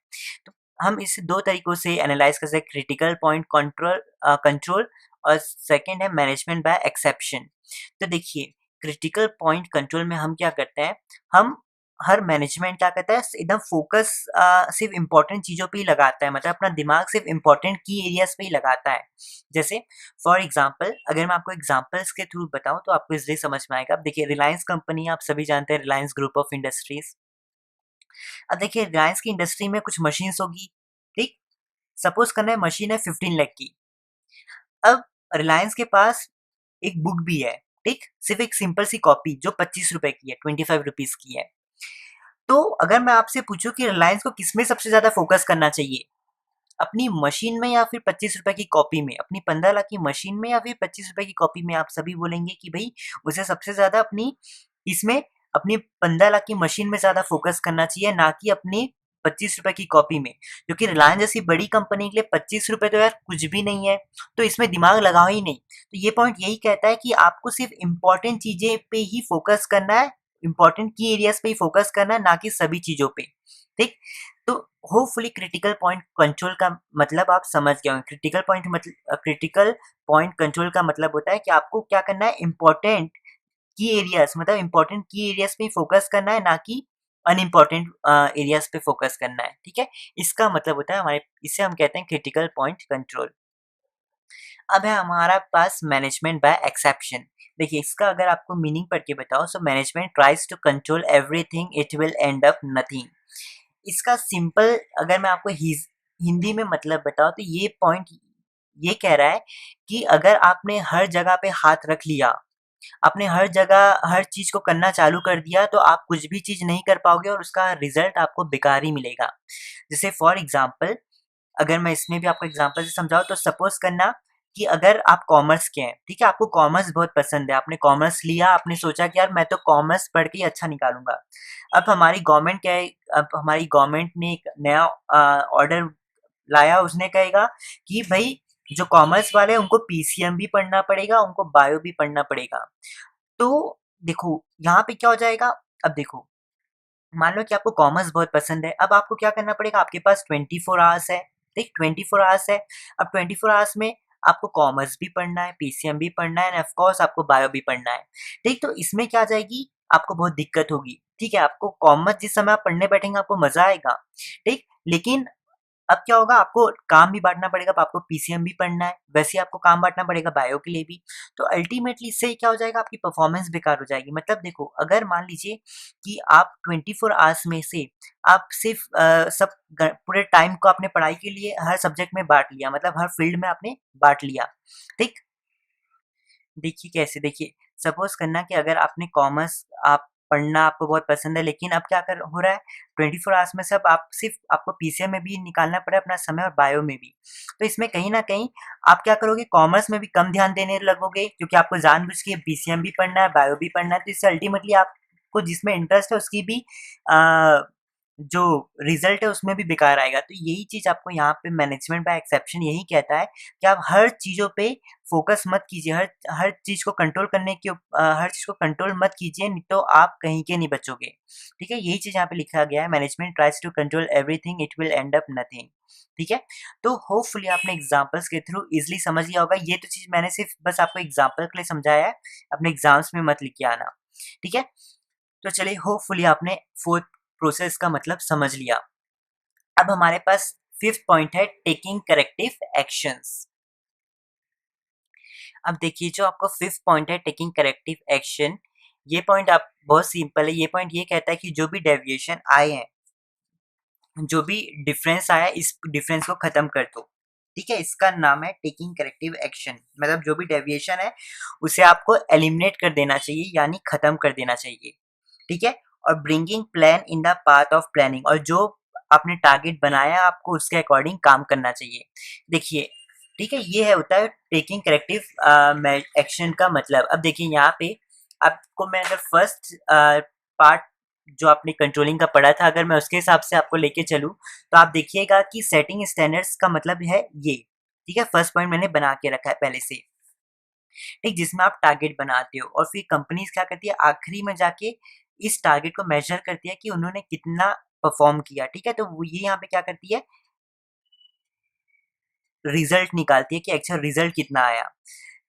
तो हम इसे 2 तरीकों से एनालाइज कर सकते हैं, क्रिटिकल पॉइंट कंट्रोल और सेकंड है मैनेजमेंट बाय एक्सेप्शन। तो देखिए क्रिटिकल पॉइंट कंट्रोल में हम क्या करते हैं, हम हर मैनेजमेंट क्या करता है, एकदम फोकस सिर्फ इम्पोर्टेंट चीज़ों पे ही लगाता है, मतलब अपना दिमाग सिर्फ इम्पोर्टेंट की एरियाज पे ही लगाता है। जैसे फॉर एग्जांपल अगर मैं आपको एग्जांपल्स के थ्रू बताऊं तो आपको इसलिए समझ में आएगा। अब देखिए रिलायंस कंपनी आप सभी जानते हैं, रिलायंस ग्रुप ऑफ इंडस्ट्रीज। अब देखिए रिलायंस की इंडस्ट्री में कुछ मशीन्स होगी। ठीक, सपोज करना है मशीन है 15 लाख की। अब रिलायंस के पास एक बुक भी है, ठीक, सिर्फ एक सिंपल सी कॉपी जो 25 रुपए की है, 25 रुपीज की है। तो अगर मैं आपसे पूछूं कि रिलायंस को किसमें सबसे ज्यादा फोकस करना चाहिए, अपनी मशीन में या फिर 25 रुपए की कॉपी में, अपनी 15 लाख की मशीन में या फिर 25 रुपए की कॉपी में, आप सभी बोलेंगे कि भाई उसे सबसे ज्यादा अपनी इसमें अपनी 15 लाख की मशीन में ज्यादा फोकस करना चाहिए, ना कि अपनी 25 रुपए की कॉपी में। क्योंकि रिलायंस जैसी बड़ी कंपनी के लिए 25 रुपए तो यार कुछ भी नहीं है, तो इसमें दिमाग लगाओ ही नहीं। तो ये पॉइंट यही कहता है कि आपको सिर्फ इंपॉर्टेंट चीजें पे ही फोकस करना है, इंपॉर्टेंट की एरियाज पे ही फोकस करना है, ना कि सभी चीजों पे। ठीक, तो होपफुली क्रिटिकल पॉइंट कंट्रोल का मतलब आप समझ गए होंगे। क्रिटिकल पॉइंट कंट्रोल का मतलब होता है कि आपको क्या करना है, इंपॉर्टेंट की एरियाज, मतलब इंपॉर्टेंट की एरियाज पे फोकस करना है, ना कि अनइम्पॉर्टेंट एरियाज पे फोकस करना है। ठीक है, इसका मतलब होता है हमारे, इसे हम कहते हैं क्रिटिकल पॉइंट कंट्रोल। अब है हमारा पास मैनेजमेंट बाय एक्सेप्शन। देखिए इसका अगर आपको मीनिंग पढ़ के बताओ, so management tries to control everything, it will end up nothing. इसका सिंपल अगर मैं आपको हिंदी में मतलब बताऊं तो ये पॉइंट ये कह रहा है कि अगर आपने हर जगह पे हाथ रख लिया, आपने हर जगह हर चीज को करना चालू कर दिया, तो आप कुछ भी चीज नहीं कर पाओगे और उसका रिजल्ट आपको बेकार ही मिलेगा। जैसे फॉर एग्जाम्पल अगर मैं इसमें भी आपको एग्जाम्पल से समझाऊं तो सपोज करना कि अगर आप कॉमर्स के हैं, ठीक है, आपको कॉमर्स बहुत पसंद है, आपने कॉमर्स लिया, आपने सोचा कि यार मैं तो कॉमर्स पढ़ के ही अच्छा निकालूंगा। अब हमारी गवर्नमेंट क्या है, अब हमारी गवर्नमेंट ने एक नया ऑर्डर लाया, उसने कहेगा कि भाई जो कॉमर्स वाले हैं उनको पीसीएम भी पढ़ना पड़ेगा, उनको बायो भी पढ़ना पड़ेगा। तो देखो यहाँ पे क्या हो जाएगा, अब देखो मान लो कि आपको कॉमर्स बहुत पसंद है, अब आपको क्या करना पड़ेगा, आपके पास 24 आवर्स है, ठीक, 24 आवर्स है। अब 24 आवर्स में आपको कॉमर्स भी पढ़ना है, पीसीएम भी पढ़ना है, एंड ऑफ कोर्स आपको बायो भी पढ़ना है, ठीक। तो इसमें क्या आ जाएगी, आपको बहुत दिक्कत होगी, ठीक है। आपको कॉमर्स जिस समय आप पढ़ने बैठेंगे आपको मजा आएगा, ठीक, लेकिन अब क्या होगा, आपको काम भी बाँटना पड़ेगा, अब आपको पीसीएम भी पढ़ना है, वैसे ही आपको काम बाँटना पड़ेगा बायो के लिए भी। तो अल्टीमेटली इससे क्या हो जाएगा, आपकी परफ़ॉर्मेंस बेकार हो जाएगी। मतलब देखो, अगर मान लीजिए कि आप 24 आवर्स में से आप सिर्फ़ सब ग पूरे टाइम को आपने पढ़ाई के लिए हर सब्जेक्ट में बाँट लिया, मतलब हर फ़ील्ड में आपने बाँट लिया, ठीक? देखिए कैसे, देखिए सपोज़ करना कि अगर आपने कॉमर्स आप पढ़ना आपको बहुत पसंद है, लेकिन अब क्या कर हो रहा है, 24 आवर्स में सब आप सिर्फ़ आपको पीसीएम में भी निकालना पड़ा अपना समय और बायो में भी। तो इसमें कहीं न कहीं आप क्या करोगे, कॉमर्स में भी कम ध्यान देने लगोगे, क्योंकि आपको जानबूझ के पीसीएम भी पढ़ना है, बायो भी पढ़ना है, तो इससे अल्टीमेटली आपको जिसमें इंटरेस्ट है उसकी भी अ, जो रिज़ल्ट है उसमें भी बेकार आएगा। तो यही चीज़ आपको यहाँ पे मैनेजमेंट बाय एक्सेप्शन यही कहता है कि आप हर चीज़ों पे फ़ोकस मत कीजिए, हर हर चीज़ को कंट्रोल करने के हर चीज़ को कंट्रोल मत कीजिए, नहीं तो आप कहीं के नहीं बचोगे, ठीक है? यही चीज़ यहाँ पे लिखा गया है, management tries to control everything, it will end up nothing, ठीक है? तो होपफुली आपने एग्ज़ाम्पल्स के थ्रू ईज़िली समझ लिया होगा। ये तो चीज़ मैंने सिर्फ़ बस आपको एग्ज़ाम्पल के लिए समझाया है, अपने एग्ज़ाम्स में मत लिख के आना, ठीक है? तो चलिए होपफुली आपने 4th प्रोसेस का मतलब समझ लिया। अब हमारे पास 5th पॉइंट है टेकिंग करेक्टिव एक्शंस। अब देखिए जो आपका 5th पॉइंट है टेकिंग करेक्टिव एक्शन, ये पॉइंट आप बहुत सिंपल है, ये पॉइंट ये कहता है कि जो भी डेविएशन आए हैं, जो भी डिफरेंस आया है, इस डिफरेंस को खत्म कर दो, ठीक है? इसका नाम है टेकिंग करेक्टिव एक्शन, मतलब जो भी डेविएशन है उसे आपको एलिमिनेट कर देना चाहिए, यानी खत्म कर देना चाहिए, ठीक है? और bringing plan in the path of planning, और जो आपने टारगेट बनाया आपको उसके अकॉर्डिंग काम करना चाहिए। देखिए, ठीक है, ये है होता है टेकिंग करेक्टिव एक्शन का मतलब। अब देखिए यहाँ पे आपको मैं अगर फर्स्ट पार्ट जो आपने कंट्रोलिंग का पढ़ा था, अगर मैं उसके हिसाब से आपको लेके चलूँ, तो आप देखिएगा कि सेटिंग स्टैंडर्ड्स का मतलब है ये, ठीक है? फर्स्ट पॉइंट मैंने बना के रखा है पहले से, ठीक? जिसमें आप टारगेट बनाते हो और फिर कंपनीज़ क्या करती है, आखिरी में जाके इस टारगेट को मेज़र करती है कि उन्होंने कितना परफ़ॉर्म किया, ठीक है? तो वो ये यहाँ पे क्या करती है, रिज़ल्ट निकालती है कि एक्चुअल रिज़ल्ट कितना आया।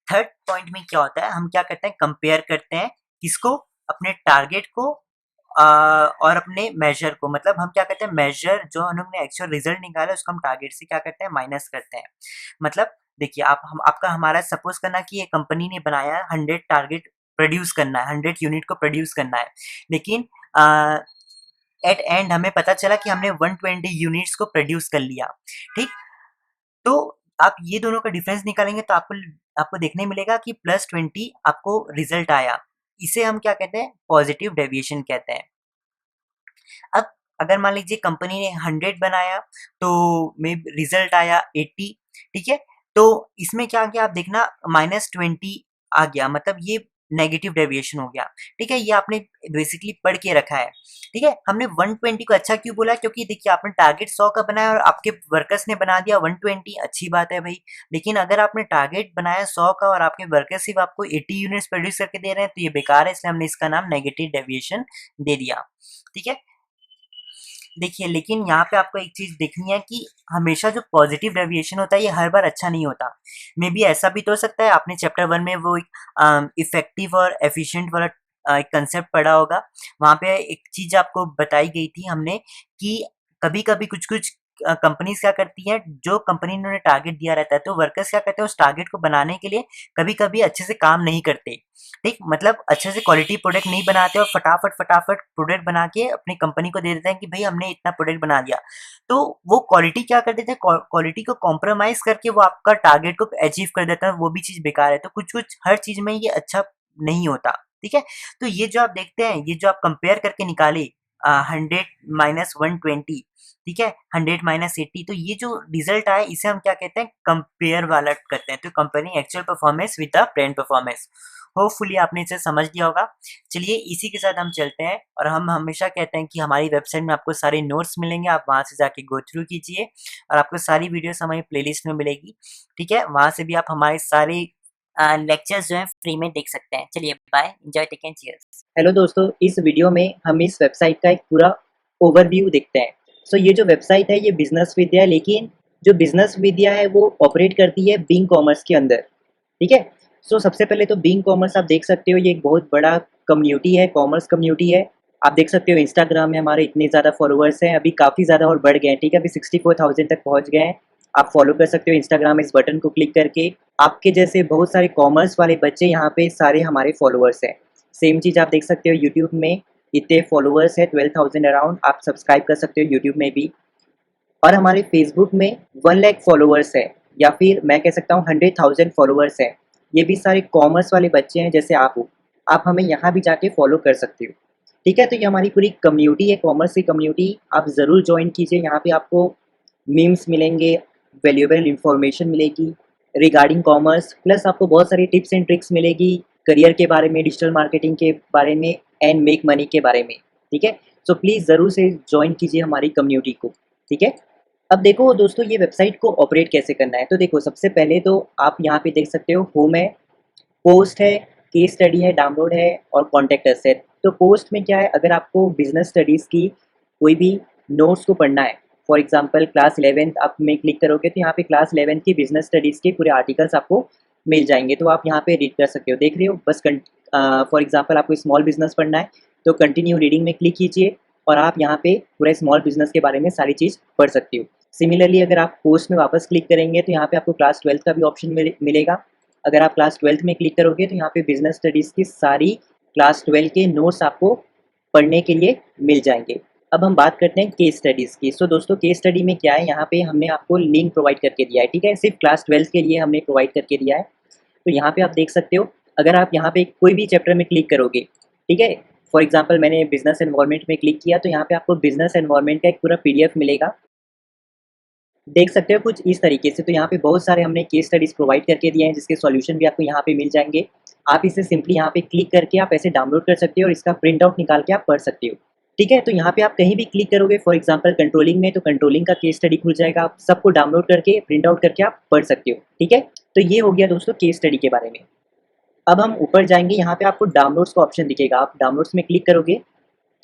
थर्ड पॉइंट में क्या होता है, हम क्या करते हैं, कंपेयर करते हैं किसको, अपने टारगेट को और अपने मेजर को, मतलब हम क्या करते हैं, मेजर जो हमने एक्चुअल रिजल्ट निकाला उसको हम टारगेट से क्या करते हैं, माइनस करते हैं। मतलब देखिए आप हम आपका हमारा सपोज करना कि ये कंपनी ने बनाया है 100 टारगेट प्रोड्यूस करना है, 100 यूनिट को प्रोड्यूस करना है, लेकिन एट एंड हमें पता चला कि हमने 120 यूनिट्स को प्रोड्यूस कर लिया, ठीक। तो आप ये दोनों का डिफरेंस निकालेंगे तो आपको आपको देखने मिलेगा कि +20 आपको रिजल्ट आया। इसे हम क्या कहते हैं, पॉजिटिव डेविएशन कहते हैं। अब अगर मान लीजिए कंपनी ने 100 बनाया तो में रिजल्ट आया 80, ठीक है? तो इसमें क्या किया आप देखना, -20 आ गया, मतलब ये नेगेटिव डेविएशन हो गया, ठीक है? ये आपने बेसिकली पढ़ के रखा है, ठीक है? हमने 120 को अच्छा क्यों बोला, क्योंकि देखिए आपने टारगेट 100 का बनाया और आपके वर्कर्स ने बना दिया 120, अच्छी बात है भई। लेकिन अगर आपने टारगेट बनाया 100 का और आपके वर्कर्स सिर्फ आपको 80 यूनिट्स प्रोड्यूस करके दे रहे हैं, तो ये बेकार है, इसलिए हमने इसका नाम नेगेटिव डेविएशन दे दिया, ठीक है? देखिए, लेकिन यहाँ पे आपको एक चीज़ देखनी है कि हमेशा जो पॉज़िटिव डेविएशन होता है, ये हर बार अच्छा नहीं होता। मेबी ऐसा भी तो हो सकता है, आपने चैप्टर 1 में वो एक इफ़ेक्टिव और एफ़िशिएंट वाला एक कांसेप्ट पढ़ा होगा। वहाँ पे एक चीज़ आपको बताई गई थी हमने कि कभी-कभी कुछ-कुछ कंपनीज़ क्या करती हैं, जो कंपनी ने उन्हें टारगेट दिया रहता है, तो वर्कर्स क्या करते हैं, उस टारगेट को बनाने के लिए कभी-कभी अच्छे से काम नहीं करते। ठीक, मतलब अच्छे से क्वालिटी प्रोडक्ट नहीं बनाते और फटाफट प्रोडक्ट बना के अपनी कंपनी को दे देते हैं कि भाई हमने इतना प्रोडक्ट बना दिया। तो वो क्वालिटी क्या कर देते हैं, क्वालिटी को कॉम्प्रोमाइज़ करके वो आपका टारगेट को अचीव कर देता है, वो भी चीज़ बेकार है। तो कुछ-कुछ हर चीज़ में ये अच्छा नहीं होता, ठीक है? तो ये जो आप देखते हैं, ये जो आप कंपेयर करके निकाले 100 माइनस 120, ठीक है, 100 माइनस 80। तो ये जो रिजल्ट आया इसे हम क्या कहते हैं, कंपेयर वाला करते हैं। तो comparing actual performance with the brand performance. Hopefully आपने इसे समझ लिया होगा। चलिए इसी के साथ हम चलते हैं, और हम हमेशा कहते हैं कि हमारी वेबसाइट में आपको सारे नोट्स मिलेंगे, आप वहाँ से जाके गो थ्रू कीजिए, और आपको सारी वीडियोस हमारी प्लेलिस्ट में मिलेगी, ठीक है। वहाँ से भी आप हमारे सारे लेक्चर्स जो हैं फ्री में देख सकते हैं। चलिए bye, enjoy, take and cheers. Hello दोस्तों, इस वीडियो में हम इस वेबसाइट का एक पूरा ओवरव्यू देखते हैं। ये जो वेबसाइट है ये बिजनेस विद्या है, लेकिन जो बिजनेस विद्या है वो ऑपरेट करती है बिंग कॉमर्स के अंदर, ठीक है। सबसे पहले तो बिंग कॉमर्स आप देख सकते हो, ये एक बहुत बड़ा कम्युनिटी है, कॉमर्स कम्युनिटी है। आप देख सकते हो इंस्टाग्राम में हमारे इतने ज़्यादा फॉलोअर्स हैं, अभी काफ़ी ज़्यादा और बढ़ गए हैं, ठीक है, अभी 64,000 तक पहुँच गए हैं। आप फॉलो कर सकते हो इंस्टाग्राम, इस बटन को क्लिक करके। आपके जैसे बहुत सारे कॉमर्स वाले बच्चे यहाँ पे सारे हमारे फॉलोअर्स हैं। सेम चीज़ आप देख सकते हो यूट्यूब में, इतने फॉलोअर्स है 12,000 अराउंड, आप सब्सक्राइब कर सकते हो यूट्यूब में भी। और हमारे फेसबुक में 1 लाख फॉलोअर्स है, या फिर मैं कह सकता हूँ 100,000 फॉलोअर्स है। ये भी सारे कॉमर्स वाले बच्चे हैं जैसे आप हो, आप हमें यहाँ भी जाके फॉलो कर सकते हो, ठीक है। तो ये हमारी पूरी कम्युनिटी है, कॉमर्स की कम्युनिटी, आप ज़रूर ज्वाइन कीजिए। यहाँ पे आपको मीम्स मिलेंगे, वैल्यूएबल इंफॉर्मेशन मिलेगी रिगार्डिंग कॉमर्स, प्लस आपको बहुत सारी टिप्स एंड ट्रिक्स मिलेगी करियर के बारे में, डिजिटल मार्केटिंग के बारे में, एंड मेक मनी के बारे में, ठीक है। प्लीज़ ज़रूर से ज्वाइन कीजिए हमारी कम्युनिटी को, ठीक है। अब देखो दोस्तों, ये वेबसाइट को ऑपरेट कैसे करना है। तो देखो, सबसे पहले तो आप यहाँ पे देख सकते हो, होम है, पोस्ट है, केस स्टडी है, डाउनलोड है, और कॉन्टैक्ट अस है। तो पोस्ट में क्या है, अगर आपको बिजनेस स्टडीज़ की कोई भी नोट्स को पढ़ना है, फॉर एग्जांपल क्लास 11th आप में क्लिक करोगे तो यहाँ पे क्लास 11th की बिजनेस स्टडीज़ के पूरे आर्टिकल्स आपको मिल जाएंगे, तो आप यहाँ पे रीड कर सकते हो। देख रहे हो, बस फॉर एग्जांपल आपको स्मॉल बिजनेस पढ़ना है तो कंटिन्यू रीडिंग में क्लिक कीजिए, और आप यहाँ पे पूरे स्मॉल बिजनेस के बारे में सारी चीज़ पढ़ सकते हो। सिमिलरली अगर आप पोस्ट में वापस क्लिक करेंगे तो यहाँ पे आपको क्लास 12th का भी ऑप्शन मिलेगा। अगर आप क्लास 12th में क्लिक करोगे तो यहाँ पे बिजनेस स्टडीज़ की सारी क्लास 12 के नोट्स आपको पढ़ने के लिए मिल जाएंगे। अब हम बात करते हैं केस स्टडीज़ की। दोस्तों, केस स्टडी में क्या है, यहाँ पे हमने आपको लिंक प्रोवाइड करके दिया है, ठीक है, सिर्फ क्लास 12 के लिए हमने प्रोवाइड करके दिया है। तो यहाँ पे आप देख सकते हो, अगर आप यहाँ पे कोई भी चैप्टर में क्लिक करोगे, ठीक है, फॉर एग्जांपल मैंने बिजनेस एनवायरनमेंट में क्लिक किया तो यहाँ पे आपको बिजनेस एनवायरनमेंट का एक पूरा पीडीएफ मिलेगा, देख सकते हो कुछ इस तरीके से। तो यहाँ पे बहुत सारे हमने केस स्टडीज़ प्रोवाइड करके दिए हैं, जिसके सॉल्यूशन भी आपको यहाँ पे मिल जाएंगे। आप इसे सिंपली यहाँ पे क्लिक करके आप ऐसे डाउनलोड कर सकते हो, और इसका प्रिंट आउट निकाल के आप पढ़ सकते हो, ठीक है। तो यहाँ पे आप कहीं भी क्लिक करोगे, फॉर एग्जांपल कंट्रोलिंग में, तो कंट्रोलिंग का केस स्टडी खुल जाएगा, आप सबको डाउनलोड करके प्रिंट आउट करके आप पढ़ सकते हो, ठीक है। तो ये हो गया दोस्तों केस स्टडी के बारे में। अब हम ऊपर जाएंगे, यहाँ पे आपको डाउनलोड्स का ऑप्शन दिखेगा, आप डाउनलोड्स में क्लिक करोगे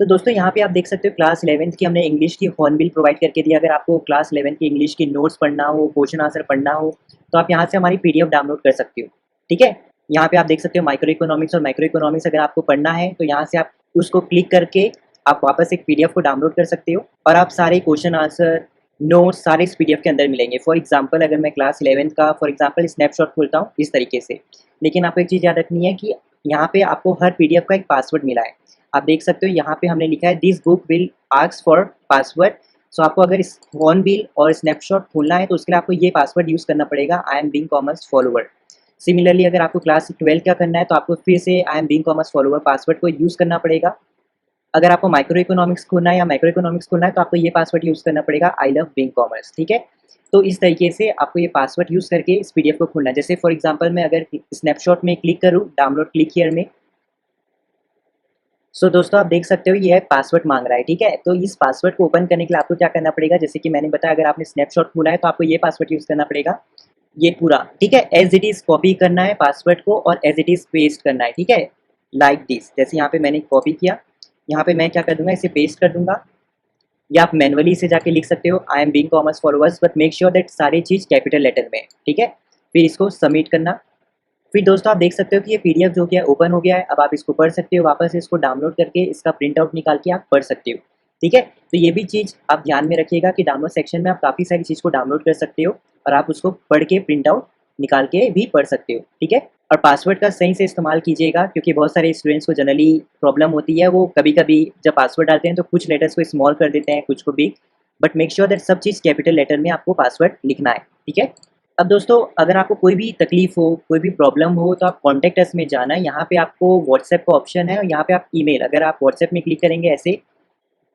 तो दोस्तों यहाँ पे आप देख सकते हो क्लास 11th की हमने इंग्लिश की हॉर्नबिल प्रोवाइड करके दिया। अगर आपको क्लास 11th की इंग्लिश की नोट्स पढ़ना हो, क्वेश्चन आंसर पढ़ना हो, तो आप यहाँ से हमारी पीडीएफ डाउनलोड कर सकते हो, ठीक है। यहाँ पे आप देख सकते हो माइक्रो इकोनॉमिक्स, और माइक्रो इकोनॉमिक्स अगर आपको पढ़ना है तो यहाँ से आप उसको क्लिक करके आप वापस एक पीडीएफ को डाउनलोड कर सकते हो, और आप सारे क्वेश्चन आंसर नोट्स सारे इस पीडीएफ के अंदर मिलेंगे। फॉर एग्जाम्पल अगर मैं क्लास 11th का फॉर एग्जाम्पल स्नैपशॉट खोलता हूँ इस तरीके से, लेकिन आपको एक चीज़ याद रखनी है कि यहाँ पे आपको हर पीडीएफ का एक पासवर्ड मिला है। आप देख सकते हो यहाँ पे हमने लिखा है this book will ask for password. आपको अगर इस हॉर्नबिल और स्नैपशॉट खोलना है तो उसके लिए आपको ये पासवर्ड यूज़ करना पड़ेगा, I am being commerce follower. Similarly अगर आपको क्लास 12 का करना है तो आपको फिर से I am being commerce follower password को यूज़ करना पड़ेगा। अगर आपको माइक्रो इकोनॉमिक्स खोलना है या माइक्रो इकोनॉमिक्स खोलना है तो आपको ये पासवर्ड यूज़ करना पड़ेगा, आई लव बिंग कॉमर्स, ठीक है। तो इस तरीके से आपको ये पासवर्ड यूज़ करके इस पीडीएफ को खोलना है। जैसे फॉर एग्जांपल मैं अगर स्नैपशॉट में क्लिक करूँ, डाउनलोड क्लिक हियर में, दोस्तों आप देख सकते हो ये है पासवर्ड मांग रहा है, ठीक है। तो इस पासवर्ड को ओपन करने के लिए आपको क्या करना पड़ेगा, जैसे कि मैंने बताया अगर आपने स्नैपशॉट खोला है तो आपको ये पासवर्ड यूज़ करना पड़ेगा, ये पूरा, ठीक है। एज इट इज़ कॉपी करना है पासवर्ड को, और एज इट इज़ पेस्ट करना है, ठीक है, लाइक दिस। जैसे यहाँ पे मैंने कॉपी किया, यहाँ पे मैं क्या कर दूंगा, इसे पेस्ट कर दूंगा, या आप मैनुअली इसे जाके लिख सकते हो, I am being commerce followers, but make sure that सारी चीज़ कैपिटल लेटर में, ठीक है। फिर इसको सबमिट करना। फिर दोस्तों आप देख सकते हो कि ये पीडीएफ जो कि ओपन हो गया है, अब आप इसको पढ़ सकते हो, वापस इसको डाउनलोड करके इसका प्रिंट आउट निकाल के आप पढ़ सकते हो, ठीक है। तो ये भी चीज़ आप ध्यान में रखिएगा कि डाउनलोड सेक्शन में आप काफ़ी सारी चीज़ को डाउनलोड कर सकते हो, और आप उसको पढ़ के प्रिंट आउट निकाल के भी पढ़ सकते हो, ठीक है। और पासवर्ड का सही से इस्तेमाल कीजिएगा, क्योंकि बहुत सारे स्टूडेंट्स को जनरली प्रॉब्लम होती है, वो कभी कभी जब पासवर्ड डालते हैं तो कुछ लेटर्स को स्मॉल कर देते हैं, कुछ को big, but make sure that सब चीज़ कैपिटल लेटर में आपको पासवर्ड लिखना है, ठीक है। अब दोस्तों अगर आपको कोई भी तकलीफ हो, कोई भी प्रॉब्लम हो, तो आप कॉन्टैक्ट अस में जाना है, यहाँ पे आपको व्हाट्सएप का ऑप्शन है, और यहाँ पे आप ईमेल, अगर आप व्हाट्सएप में क्लिक करेंगे ऐसे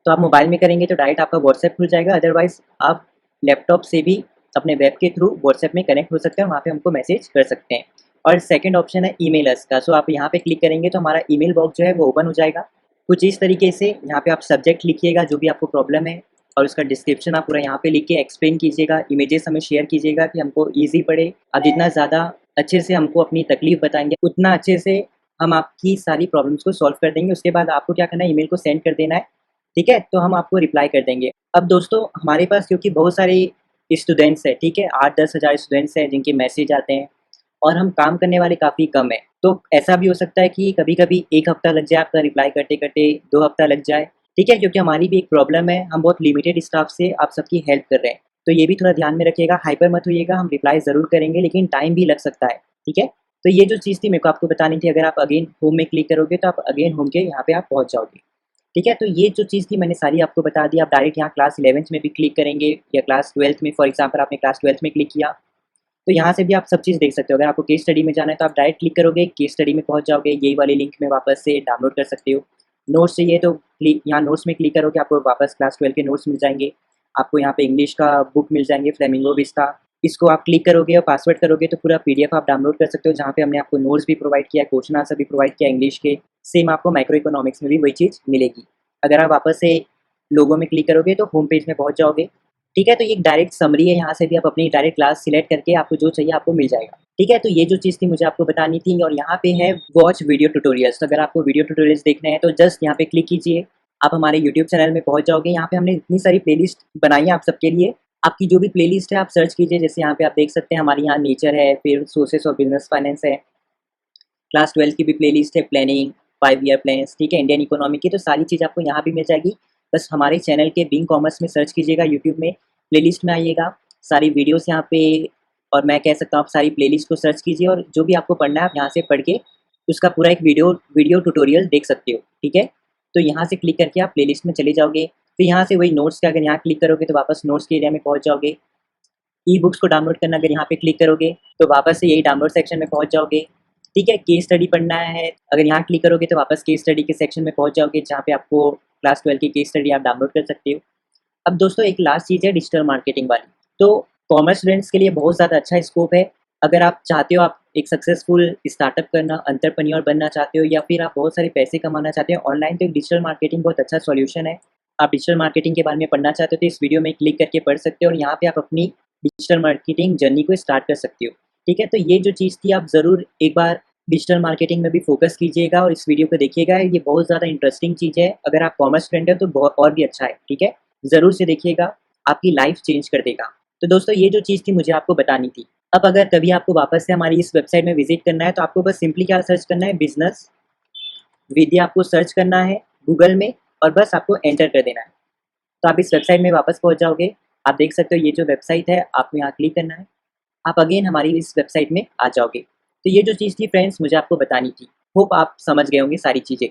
तो आप मोबाइल में करेंगे तो डायरेक्ट आपका व्हाट्सएप खुल जाएगा, अदरवाइज़ आप लैपटॉप से भी अपने वेब के थ्रू व्हाट्सएप में कनेक्ट हो सकते हैं, वहाँ पे हमको मैसेज कर सकते हैं। और सेकंड ऑप्शन है ईमेलर्स का, सो आप यहाँ पे क्लिक करेंगे तो हमारा ईमेल बॉक्स जो है वो ओपन हो जाएगा। कुछ इस तरीके से यहाँ पे आप सब्जेक्ट लिखिएगा जो भी आपको प्रॉब्लम है, और उसका डिस्क्रिप्शन आप पूरा यहाँ पे लिख के एक्सप्लेन कीजिएगा, इमेजेस हमें शेयर कीजिएगा कि हमको ईज़ी पड़े। आप जितना ज़्यादा अच्छे से हमको अपनी तकलीफ़ बताएँगे, उतना अच्छे से हम आपकी सारी प्रॉब्लम्स को सॉल्व कर देंगे। उसके बाद आपको क्या करना है, ईमेल को सेंड कर देना है, ठीक है? तो हम आपको रिप्लाई कर देंगे। अब दोस्तों हमारे पास क्योंकि बहुत सारे स्टूडेंट्स हैं, ठीक है? 8-10 हज़ार स्टूडेंट्स हैं जिनके मैसेज आते हैं और हम काम करने वाले काफ़ी कम हैं। तो ऐसा भी हो सकता है कि कभी-कभी 1 हफ़्ता लग जाए आपका रिप्लाई करते-करते, 2 हफ़्ता लग जाए, ठीक है? क्योंकि हमारी भी एक प्रॉब्लम है, हम बहुत लिमिटेड स्टाफ से आप सबकी हेल्प कर रहे हैं। तो ये भी थोड़ा ध्यान में रखिएगा, हाइपर मत होइएगा, हम रिप्लाई ज़रूर करेंगे लेकिन टाइम भी लग सकता है, ठीक है? तो ये जो चीज़ थी मेरे को आपको बतानी थी, अगर आप अगेन होम में क्लिक करोगे तो आप अगेन होम के यहाँ पे आप पहुँच जाओगे, ठीक है? तो ये जो चीज़ थी मैंने सारी आपको बता दी। आप डायरेक्ट यहाँ क्लास 11th में भी क्लिक करेंगे या क्लास 12th में, फॉर एग्ज़ाम्पल आपने क्लास 12th में क्लिक किया, तो यहाँ से भी आप सब चीज़ देख सकते हो। अगर आपको केस स्टडी में जाना है तो आप डायरेक्ट क्लिक करोगे, केस स्टडी में पहुँच जाओगे, यही वाले लिंक में वापस से डाउनलोड कर सकते हो। नोट्स चाहिए तो क्लिक यहाँ नोट्स में क्लिक करोगे, आपको वापस क्लास 12 के नोट्स मिल जाएँगे। आपको यहाँ पे इंग्लिश का बुक मिल जाएँगे, फ्लेमिंगो विस्टा। इसको आप क्लिक करोगे और पासवर्ड करोगे तो पूरा पीडीएफ आप डाउनलोड कर सकते हो, जहाँ पे हमने आपको नोट्स भी प्रोवाइड किया है, क्वेश्चन आंसर भी प्रोवाइड किया है इंग्लिश के। सेम आपको माइक्रो इकोनॉमिक्स में भी वही चीज़ मिलेगी। अगर आप वापस से लोगो में क्लिक करोगे तो होम पेज में पहुँच जाओगे, ठीक है? तो ये एक डायरेक्ट समरी है, यहाँ से भी आप अपनी डायरेक्ट क्लास सिलेक्ट करके आपको जो चाहिए आपको मिल जाएगा, ठीक है? तो ये जो चीज़ थी मुझे आपको बतानी थी। और यहाँ पे है वॉच वीडियो ट्यूटोरियल्स, तो अगर आपको वीडियो ट्यूटोरियल्स देखने हैं तो जस्ट यहाँ पे क्लिक कीजिए, आप हमारे यूट्यूब चैनल में पहुँच जाओगे। यहाँ पे हमने इतनी सारी प्लेलिस्ट बनाई है आप सबके लिए, आपकी जो भी प्लेलिस्ट है आप सर्च कीजिए। जैसे यहाँ पे आप देख सकते हैं हमारे यहाँ नेचर है, फिर सोर्सेस ऑफ बिज़नेस फाइनेंस है, क्लास 12 की भी प्लेलिस्ट है, प्लानिंग, 5 ईयर प्लान्स, ठीक है? इंडियन इकोनॉमी की, तो सारी चीज़ आपको यहाँ भी मिल जाएगी। बस हमारे चैनल के बिंग कॉमर्स में सर्च कीजिएगा, यूट्यूब में प्लेलिस्ट में आइएगा, सारी वीडियोज़ यहाँ पे, और मैं कह सकता हूँ आप सारी प्लेलिस्ट को सर्च कीजिए और जो भी आपको पढ़ना है आप यहाँ से पढ़ के उसका पूरा एक वीडियो ट्यूटोरियल देख सकते हो, ठीक है? तो यहाँ से क्लिक करके आप प्लेलिस्ट में चले जाओगे, फिर यहाँ से वही नोट्स का अगर यहाँ क्लिक करोगे तो वापस नोट्स के एरिया में पहुँच जाओगे। ई बुक्स को डाउनलोड करना, अगर यहाँ पे क्लिक करोगे तो वापस से यही डाउनलोड सेक्शन में पहुँच जाओगे, ठीक है? केस स्टडी पढ़ना है, अगर यहाँ क्लिक करोगे तो वापस केस स्टडी के सेक्शन में पहुँच जाओगे, जहाँ पे आपको क्लास 12 की केस स्टडी आप डाउनलोड कर सकते हो। अब दोस्तों एक लास्ट चीज़ है डिजिटल मार्केटिंग वाली, तो कॉमर्स स्टूडेंट्स के लिए बहुत ज़्यादा अच्छा स्कोप है। अगर आप चाहते हो आप एक सक्सेसफुल स्टार्टअप करना, एंटरप्रेन्योर बनना चाहते हो, या फिर आप बहुत सारे पैसे कमाना चाहते हो ऑनलाइन, तो एक डिजिटल मार्केटिंग बहुत अच्छा सॉल्यूशन है। आप डिजिटल मार्केटिंग के बारे में पढ़ना चाहते हो तो इस वीडियो में क्लिक करके पढ़ सकते हो और यहाँ पे आप अपनी डिजिटल मार्केटिंग जर्नी को स्टार्ट कर सकते हो, ठीक है? तो ये जो चीज़ थी आप ज़रूर एक बार डिजिटल मार्केटिंग में भी फोकस कीजिएगा और इस वीडियो को देखिएगा, ये बहुत ज़्यादा इंटरेस्टिंग चीज़ है। अगर आप कॉमर्स स्टूडेंट हो तो बहुत और भी अच्छा है, ठीक है? ज़रूर से देखिएगा, आपकी लाइफ चेंज कर देगा। तो दोस्तों ये जो चीज़ थी मुझे आपको बतानी थी। अब अगर कभी आपको वापस से हमारी इस वेबसाइट में विज़िट करना है तो आपको बस सिंपली क्या सर्च करना है, बिज़नेस विद्या आपको सर्च करना है गूगल में और बस आपको एंटर कर देना है। तो आप इस वेबसाइट में वापस पहुँच जाओगे। आप देख सकते हो ये जो वेबसाइट है, आपको यहाँ क्लिक करना है। आप अगेन हमारी इस वेबसाइट में आ जाओगे। तो ये जो चीज़ थी फ्रेंड्स मुझे आपको बतानी थी। होप आप समझ गए होंगे सारी चीज़ें।